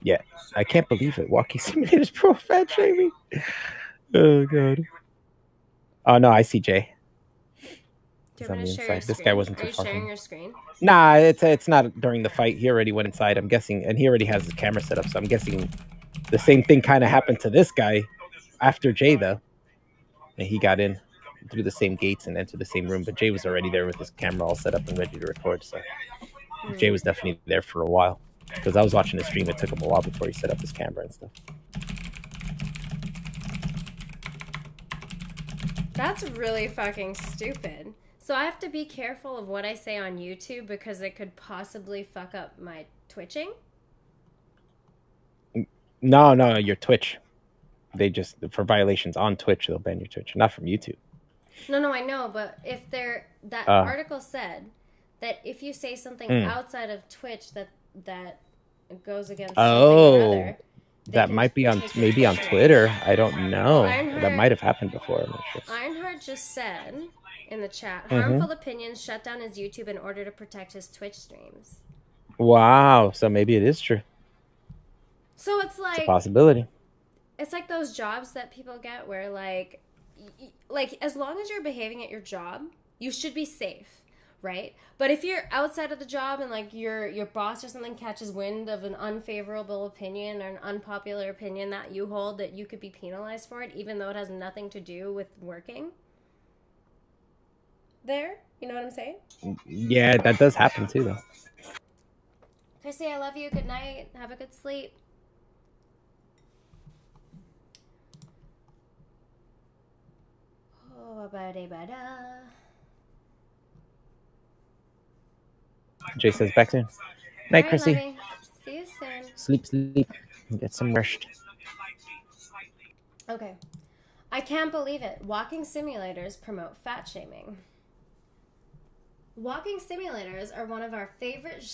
Yeah, I can't believe it. Walking Simulators Pro fat shaming. Oh god. Oh no, I see Jay. Do you He's on want the me to share your inside. This screen? guy wasn't Are too you far sharing from me. your screen? Nah, it's not during the fight. He already went inside, I'm guessing, and he already has his camera set up, so I'm guessing the same thing kind of happened to this guy after Jay, though. And he got in through the same gates and entered the same room, but Jay was already there with his camera all set up and ready to record, so Jay was definitely there for a while. Because I was watching the stream, it took him a while before he set up his camera and stuff. That's really fucking stupid. So I have to be careful of what I say on YouTube because it could possibly fuck up my twitching? No, your Twitch. They just, for violations on Twitch, they'll ban your Twitch, not from YouTube. No, I know, but if that article said that if you say something outside of Twitch that goes against something or other, that might be on maybe on Twitter. I don't know. That might have happened before. I'm not sure. Ironheart just said in the chat, harmful opinions shut down his YouTube in order to protect his Twitch streams. Wow, so maybe it is true. So it's like It's a possibility. It's like those jobs that people get where like as long as you're behaving at your job, you should be safe, right? But if you're outside of the job and like your boss or something catches wind of an unfavorable opinion or an unpopular opinion that you hold, that you could be penalized for it, even though it has nothing to do with working. There, you know what I'm saying? Yeah, that does happen too, though. Chrissy, I love you. Good night. Have a good sleep. Oh, ba-da-ba-da. Jay says back soon. Night, All right, Chrissy. lovey. See you soon. Sleep. Get some rest. Okay. I can't believe it. Walking simulators promote fat shaming. Walking simulators are one of our favorite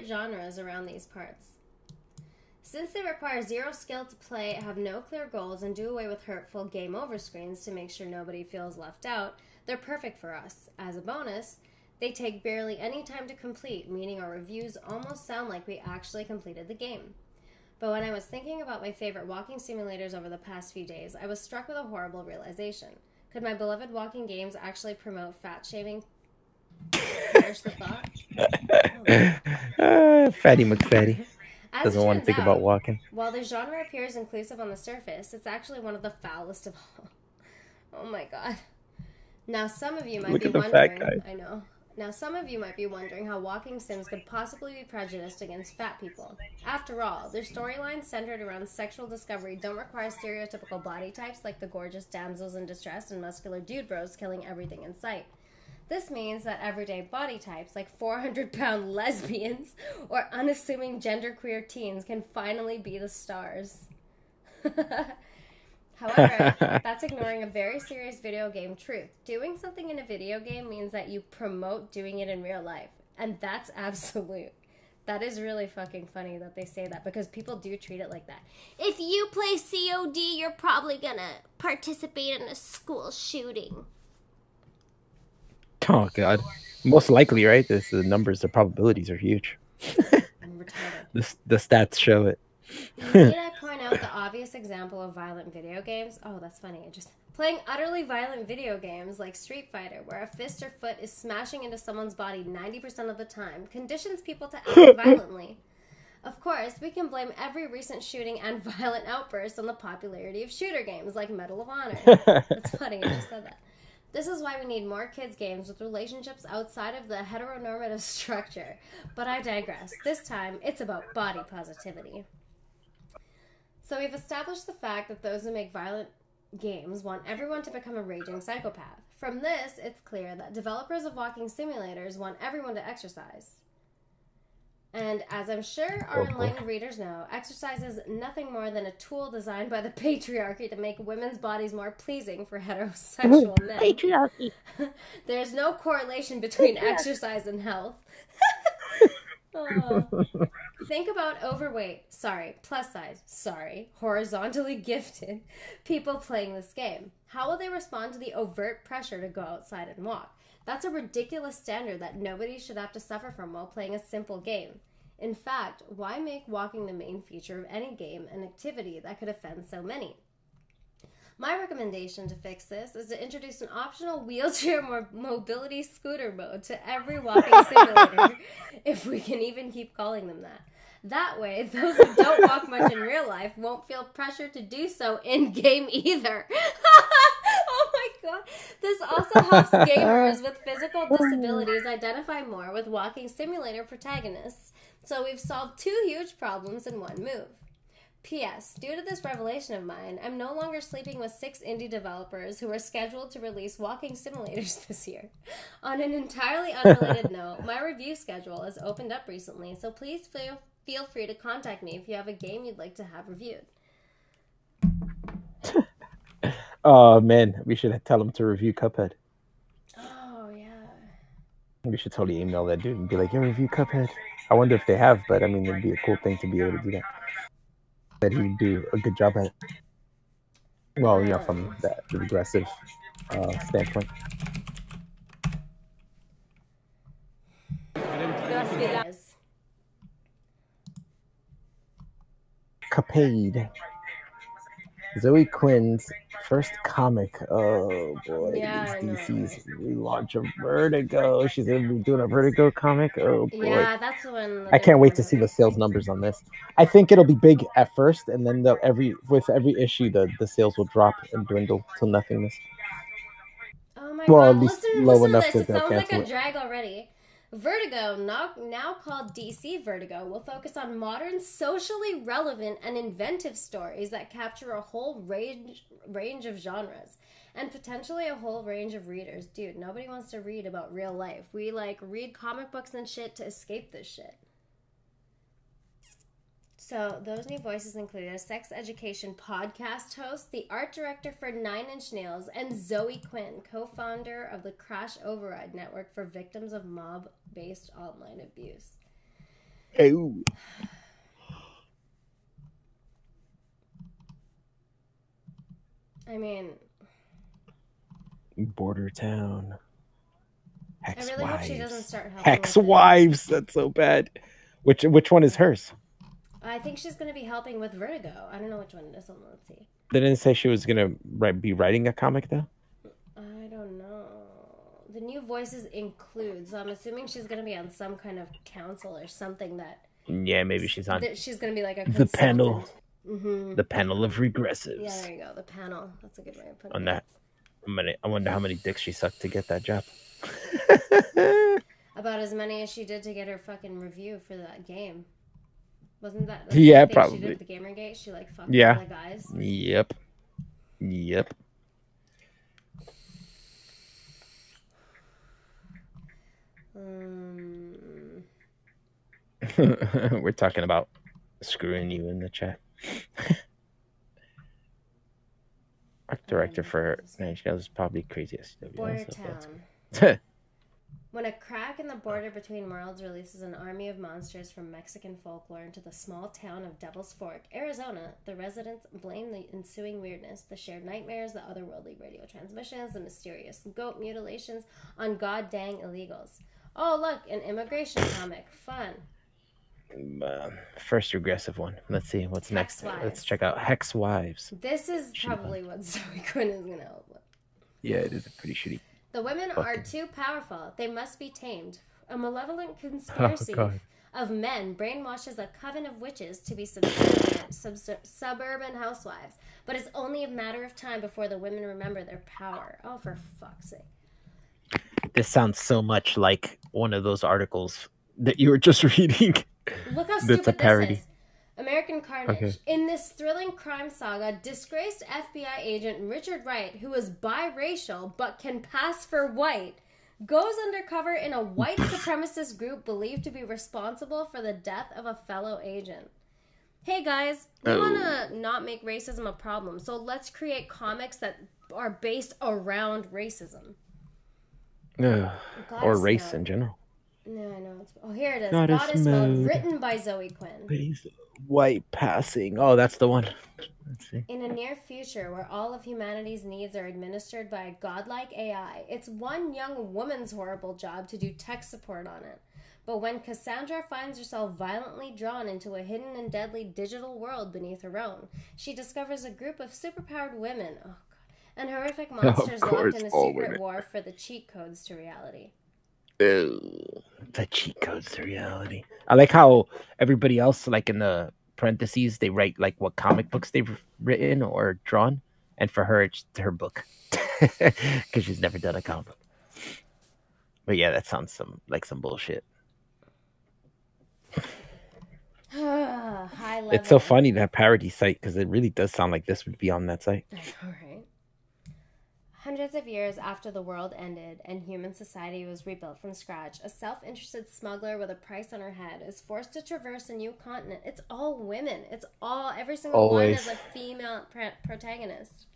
genres around these parts. Since they require zero skill to play, have no clear goals, and do away with hurtful game over screens to make sure nobody feels left out, they're perfect for us. As a bonus, they take barely any time to complete, meaning our reviews almost sound like we actually completed the game. But when I was thinking about my favorite walking simulators over the past few days, I was struck with a horrible realization. Could my beloved walking games actually promote fat shaming? There's the thought. Fatty McFatty. As Doesn't it want to turns think out, about walking. while the genre appears inclusive on the surface, it's actually one of the foulest of all. Oh my god. Now some of you might Look be at the wondering, fat guy. I know. Now some of you might be wondering how walking sims could possibly be prejudiced against fat people. After all, their storylines centered around sexual discovery don't require stereotypical body types like the gorgeous damsels in distress and muscular dude bros killing everything in sight. This means that everyday body types like 400-pound lesbians or unassuming genderqueer teens can finally be the stars. However, that's ignoring a very serious video game truth. Doing something in a video game means that you promote doing it in real life. And that's absolute. That is really fucking funny that they say that because people do treat it like that. If you play COD, you're probably gonna participate in a school shooting. Oh god, most likely, right? The numbers, the probabilities are huge. I'm retarded. The stats show it. Need I point out the obvious example of violent video games? Oh, that's funny. Just playing utterly violent video games like Street Fighter, where a fist or foot is smashing into someone's body 90% of the time, conditions people to act violently. Of course, we can blame every recent shooting and violent outburst on the popularity of shooter games like Medal of Honor. That's funny, I just said that. This is why we need more kids' games with relationships outside of the heteronormative structure. But I digress. This time, it's about body positivity. So we've established the fact that those who make violent games want everyone to become a raging psychopath. From this, it's clear that developers of walking simulators want everyone to exercise. And as I'm sure our enlightened readers know, exercise is nothing more than a tool designed by the patriarchy to make women's bodies more pleasing for heterosexual men. Patriarchy. There's no correlation between exercise and health. Oh. Think about plus size, horizontally gifted people playing this game. How will they respond to the overt pressure to go outside and walk? That's a ridiculous standard that nobody should have to suffer from while playing a simple game. In fact, why make walking the main feature of any game an activity that could offend so many? My recommendation to fix this is to introduce an optional wheelchair mobility scooter mode to every walking simulator, if we can even keep calling them that. That way, those who don't walk much in real life won't feel pressure to do so in-game either. Oh my god. This also helps gamers with physical disabilities identify more with walking simulator protagonists. So we've solved two huge problems in one move. P.S. Due to this revelation of mine, I'm no longer sleeping with 6 indie developers who are scheduled to release walking simulators this year. On an entirely unrelated note, my review schedule has opened up recently, so please feel free to contact me if you have a game you'd like to have reviewed. Oh man, we should tell him to review Cuphead. Oh yeah. We should totally email that dude and be like, "Yeah, review Cuphead." I wonder if they have, but I mean, it'd be a cool thing to be able to do that. That he would do a good job at it. Well, you know, from the regressive standpoint. Cuphead. Zoe Quinn's first comic. Oh boy, Yeah, DC's relaunch of Vertigo. She's gonna be doing a Vertigo comic. Oh boy. Yeah, that's when. I can't wait to see the sales numbers on this. I think it'll be big at first, and then with every issue, the sales will drop and dwindle till nothingness. Oh my Well, god! at least Listen low to enough this. that It they'll sounds like cancel a it. drag already. Vertigo, now called DC Vertigo, will focus on modern, socially relevant, and inventive stories that capture a whole range of genres and potentially a whole range of readers. Dude, nobody wants to read about real life. We read comic books and shit to escape this shit. So those new voices include a sex education podcast host, the art director for 9 Inch Nails, and Zoe Quinn, co-founder of the Crash Override Network for victims of mob-based online abuse. Ooh. I mean, Border Town. I really hope she doesn't start helping. Hex Wives. That's so bad. Which one is hers? I think she's going to be helping with Vertigo. I don't know which one it is. Let's see. They didn't say she was gonna be writing a comic though. I don't know. The new voices include, so I'm assuming she's going to be on some kind of council or something that Yeah, maybe she's on She's gonna be like a the panel. Mm-hmm. The panel of regressives. Yeah, there you go. The panel. That's a good way of putting On it. that, I wonder how many dicks she sucked to get that job. About as many as she did to get her fucking review for that game. Wasn't that? Yeah, the thing probably. She did at the Gamergate. She like fucked all the guys. Yep. We're talking about screwing you in the chat. Art director for NHL is probably crazy SW. Border Town. When a crack in the border between worlds releases an army of monsters from Mexican folklore into the small town of Devil's Fork, Arizona, the residents blame the ensuing weirdness, the shared nightmares, the otherworldly radio transmissions, the mysterious goat mutilations on god-dang illegals. Oh, look, an immigration comic. Fun. First regressive one. Let's see what's next. Let's check out Hex Wives. This is probably what Zoe Quinn is going to help with. Yeah, it is a pretty shitty. The women are too powerful. They must be tamed. A malevolent conspiracy of men brainwashes a coven of witches to be suburban housewives. But it's only a matter of time before the women remember their power. Oh, for fuck's sake. This sounds so much like one of those articles that you were just reading. Look how stupid That's a parody. This is. American Carnage. Okay. In this thrilling crime saga, disgraced FBI agent Richard Wright, who is biracial but can pass for white, goes undercover in a white supremacist group believed to be responsible for the death of a fellow agent. Hey guys, we want to not make racism a problem, so let's create comics that are based around racism. Or race in general. No, I know. Here it is. Goddess Mode, written by Zoe Quinn. White passing. Oh, that's the one. Let's see. In a near future where all of humanity's needs are administered by a godlike AI, it's one young woman's horrible job to do tech support on it. But when Cassandra finds herself violently drawn into a hidden and deadly digital world beneath her own, she discovers a group of superpowered women, and horrific monsters locked in a secret war for the cheat codes to reality. The cheat codes to reality. I like how everybody else, like in the parentheses, they write like what comic books they've written or drawn, and for her, it's her book because she's never done a comic book. But yeah, that sounds like some bullshit. High level. It's so funny, that parody site, because it really does sound like this would be on that site. All right. Hundreds of years after the world ended and human society was rebuilt from scratch, a self-interested smuggler with a price on her head is forced to traverse a new continent. It's all women. Every single one is a female protagonist.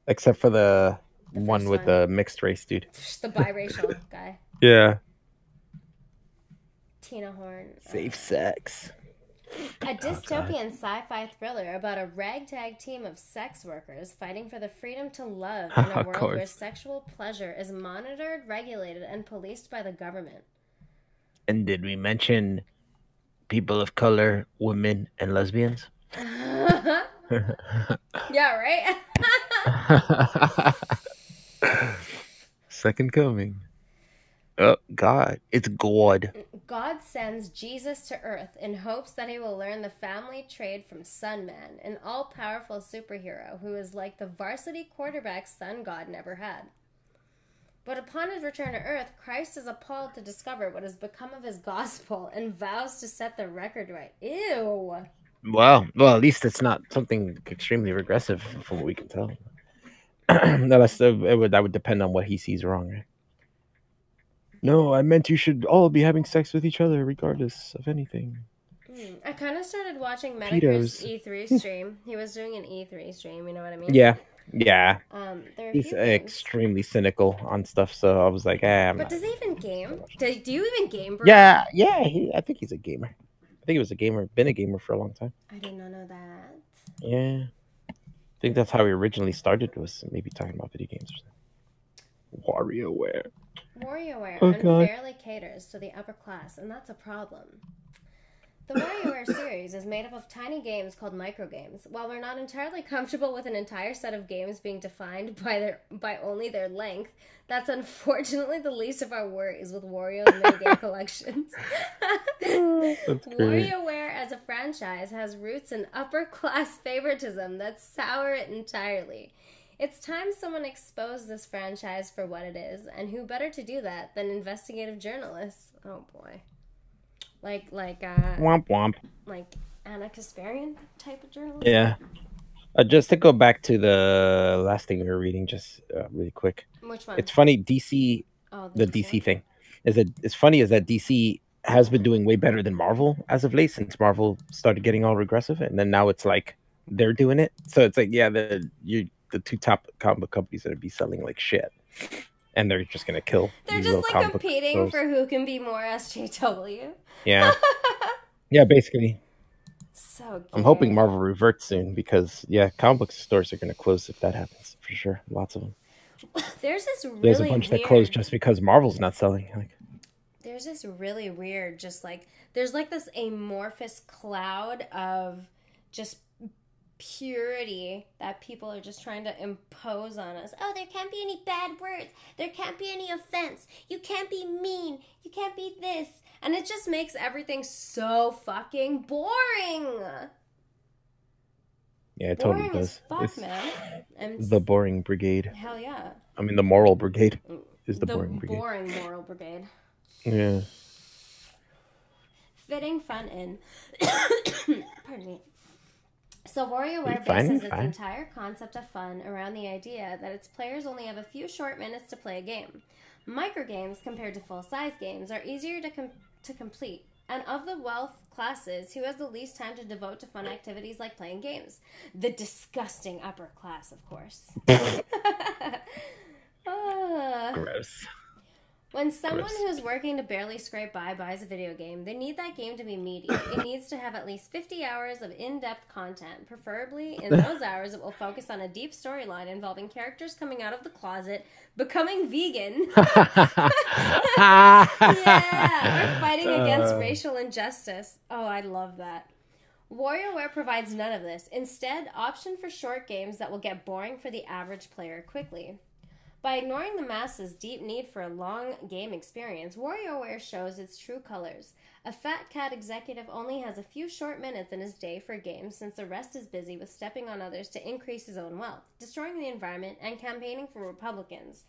Except for the one with the mixed race dude. The biracial guy. Yeah. Tina Horn. Safe sex. A dystopian sci-fi thriller about a ragtag team of sex workers fighting for the freedom to love in a world where sexual pleasure is monitored, regulated, and policed by the government. And did we mention people of color, women, and lesbians? Yeah, right? Second coming. Oh, God. It's God. God sends Jesus to Earth in hopes that he will learn the family trade from Sunman, an all-powerful superhero who is like the varsity quarterback Sun God never had. But upon his return to Earth, Christ is appalled to discover what has become of his gospel and vows to set the record right. Ew. Well, at least it's not something extremely regressive from what we can tell. That would depend on what he sees wrong, right? No, I meant you should all be having sex with each other regardless of anything. I kind of started watching Medicare's E3 stream. He was doing an E3 stream, you know what I mean? Yeah. He's extremely cynical on stuff, so I was like, But does he even game? Do you even game, bro? Yeah, I think he's a gamer. I think he was a gamer, been a gamer for a long time. I did not know that. Yeah. I think that's how he originally started, was maybe talking about video games or something. WarioWare unfairly caters to the upper class, and that's a problem. The WarioWare series is made up of tiny games called microgames. While we're not entirely comfortable with an entire set of games being defined by only their length, that's unfortunately the least of our worries with Wario's minigame collections. That's great. WarioWare as a franchise has roots in upper-class favoritism that sour it entirely. It's time someone exposed this franchise for what it is, and who better to do that than investigative journalists? Oh boy. Like Womp womp. like Anna Kasparian type of journalist. Yeah. Just to go back to the last thing we were reading, just really quick. Which one? It's funny. DC, Oh, the DC thing, is that it's funny is that DC has been doing way better than Marvel as of late since Marvel started getting all regressive, and then now it's like they're doing it. So it's like, yeah, the two top comic book companies that would be selling like shit, and they're just gonna kill. They're just like competing for who can be more SJW. Yeah. Yeah, basically. So cute. I'm hoping Marvel reverts soon because, yeah, comic book stores are going to close if that happens, for sure. Lots of them. There's this really There's a bunch that closed just because Marvel's not selling. Like, there's this really weird, just like, there's like this amorphous cloud of just purity that people are just trying to impose on us. Oh, there can't be any bad words. There can't be any offense. You can't be mean. You can't be this. And it just makes everything so fucking boring. yeah, it Boring totally as does. fuck, It's man. the boring brigade. Hell yeah. I mean, the moral brigade is the boring brigade. Boring moral brigade. Yeah. Fitting fun in. Pardon me. So WarioWare Fine, bases its fine. entire concept of fun around the idea that its players only have a few short minutes to play a game. Microgames, compared to full-size games, are easier to complete. And of the wealth classes, who has the least time to devote to fun activities like playing games? The disgusting upper class, of course. Gross. When someone Gross. who's working to barely scrape by buys a video game, they need that game to be meaty. It needs to have at least 50 hours of in-depth content. Preferably, in those hours, it will focus on a deep storyline involving characters coming out of the closet, becoming vegan, yeah, or fighting against racial injustice. Oh, I love that. WarioWare provides none of this. Instead, option for short games that will get boring for the average player quickly. By ignoring the masses' deep need for a long game experience, WarioWare shows its true colors. A fat cat executive only has a few short minutes in his day for games since the rest is busy with stepping on others to increase his own wealth, destroying the environment, and campaigning for Republicans.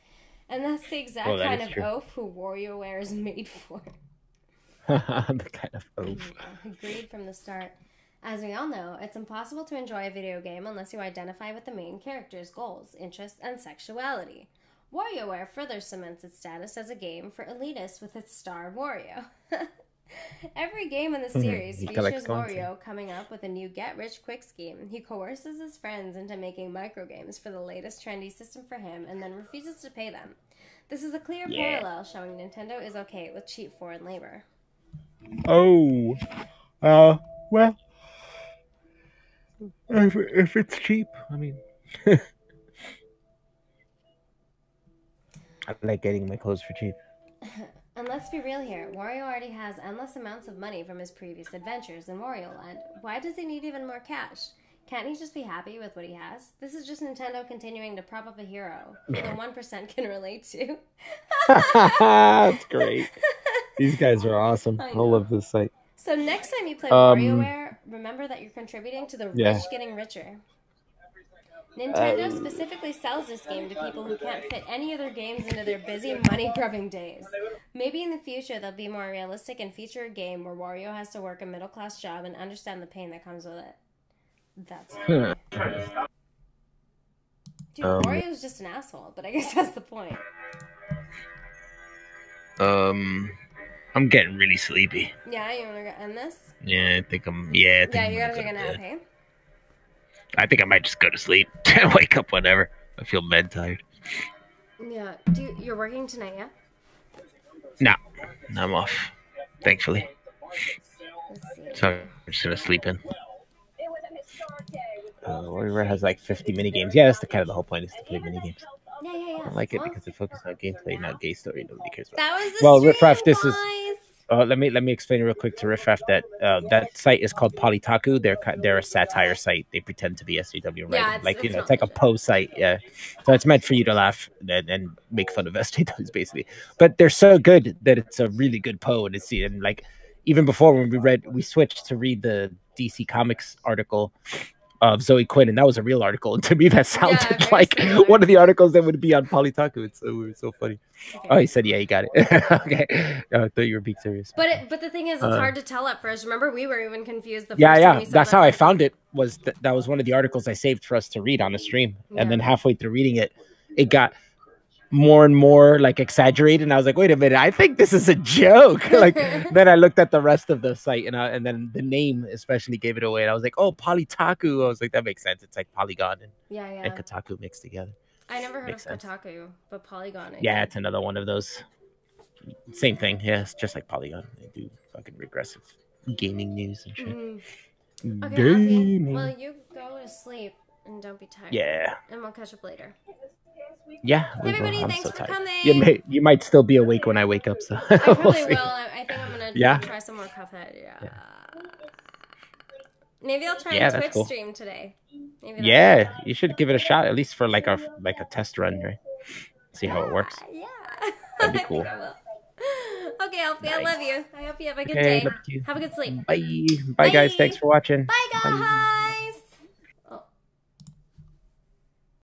And that's the exact kind of oaf who WarioWare is made for. The kind of oaf. Agreed from the start. As we all know, it's impossible to enjoy a video game unless you identify with the main character's goals, interests, and sexuality. WarioWare further cements its status as a game for elitists with its star Wario. Every game in the series features Wario coming up with a new get-rich-quick scheme. He coerces his friends into making microgames for the latest trendy system for him and then refuses to pay them. This is a clear parallel showing Nintendo is okay with cheap foreign labor. Oh. Well. If it's cheap, I mean... I like getting my clothes for cheap. And let's be real here. Wario already has endless amounts of money from his previous adventures in Wario Land. Why does he need even more cash? Can't he just be happy with what he has? This is just Nintendo continuing to prop up a hero who the 1% can relate to. That's great. These guys are awesome. I love this site. So next time you play WarioWare, remember that you're contributing to the rich getting richer. Nintendo specifically sells this game to people who can't fit any other games into their busy money-grubbing days. Maybe in the future they'll be more realistic and feature a game where Wario has to work a middle-class job and understand the pain that comes with it. That's funny. Dude, Wario's just an asshole, but I guess that's the point. I'm getting really sleepy. Yeah, you wanna go end this? Yeah, I think I'm. Yeah, I think you gotta take a nap, hey? I think I might just go to sleep and wake up whenever. I feel med tired. Yeah. You're working tonight, yeah? No, I'm off. Thankfully. Let's see. So I'm just gonna sleep in. WarioWare has like 50 mini games. Yeah, that's the kind of the whole point is to play mini games. Yeah. I like it because it focuses on gameplay, not gay story. Nobody cares about. That was the well, stream, Riff Raff, this is. guys. Let me explain real quick to Riffraff that that site is called Polytaku. They're a satire site. They pretend to be SJW and Yeah, write like it's it's not like a legit. Poe site. Yeah, so it's meant for you to laugh and make fun of SJWs basically. But they're so good that it's a really good Poe, and like even before when we switched to read the DC Comics article of Zoe Quinn, and that was a real article. And to me, that sounded very like similar. one of the articles that would be on Polytaku. It was so funny. Okay. Oh, he said, "Yeah, you got it." Okay, I thought you were being serious. But the thing is, it's hard to tell at first. Remember, we were even confused the first Yeah, time yeah. we saw That's that how I article. found it. That was one of the articles I saved for us to read on the stream, and then halfway through reading it, it got more and more like exaggerated, and I was like, "Wait a minute, I think this is a joke." Like then I looked at the rest of the site, and then the name especially gave it away, and I was like, "Oh, Polytaku." I was like, "That makes sense. It's like Polygon and Kotaku mixed together." I never heard Makes of sense. Kotaku, but Polygon. Yeah, it's another one of those. Same thing. Yeah, it's just like Polygon. They do fucking regressive gaming news and shit. Mm-hmm. Okay, Alfie, well, you go to sleep and don't be tired. Yeah. And we'll catch up later. Yeah. Hey, everybody, I'm thanks so for tired. coming. You might still be awake when I wake up, so I probably will. I think I'm gonna try some more Cuphead. Yeah. Maybe I'll try a Twitch stream today. Maybe you should give it a shot, at least for like a test run, right? See how it works. Yeah. That'd be cool. I think I will. Okay, Alfie, Nice. I love you. I hope you have a good day. Have a good sleep. Bye. Bye, guys. Thanks for watching. Bye, guys.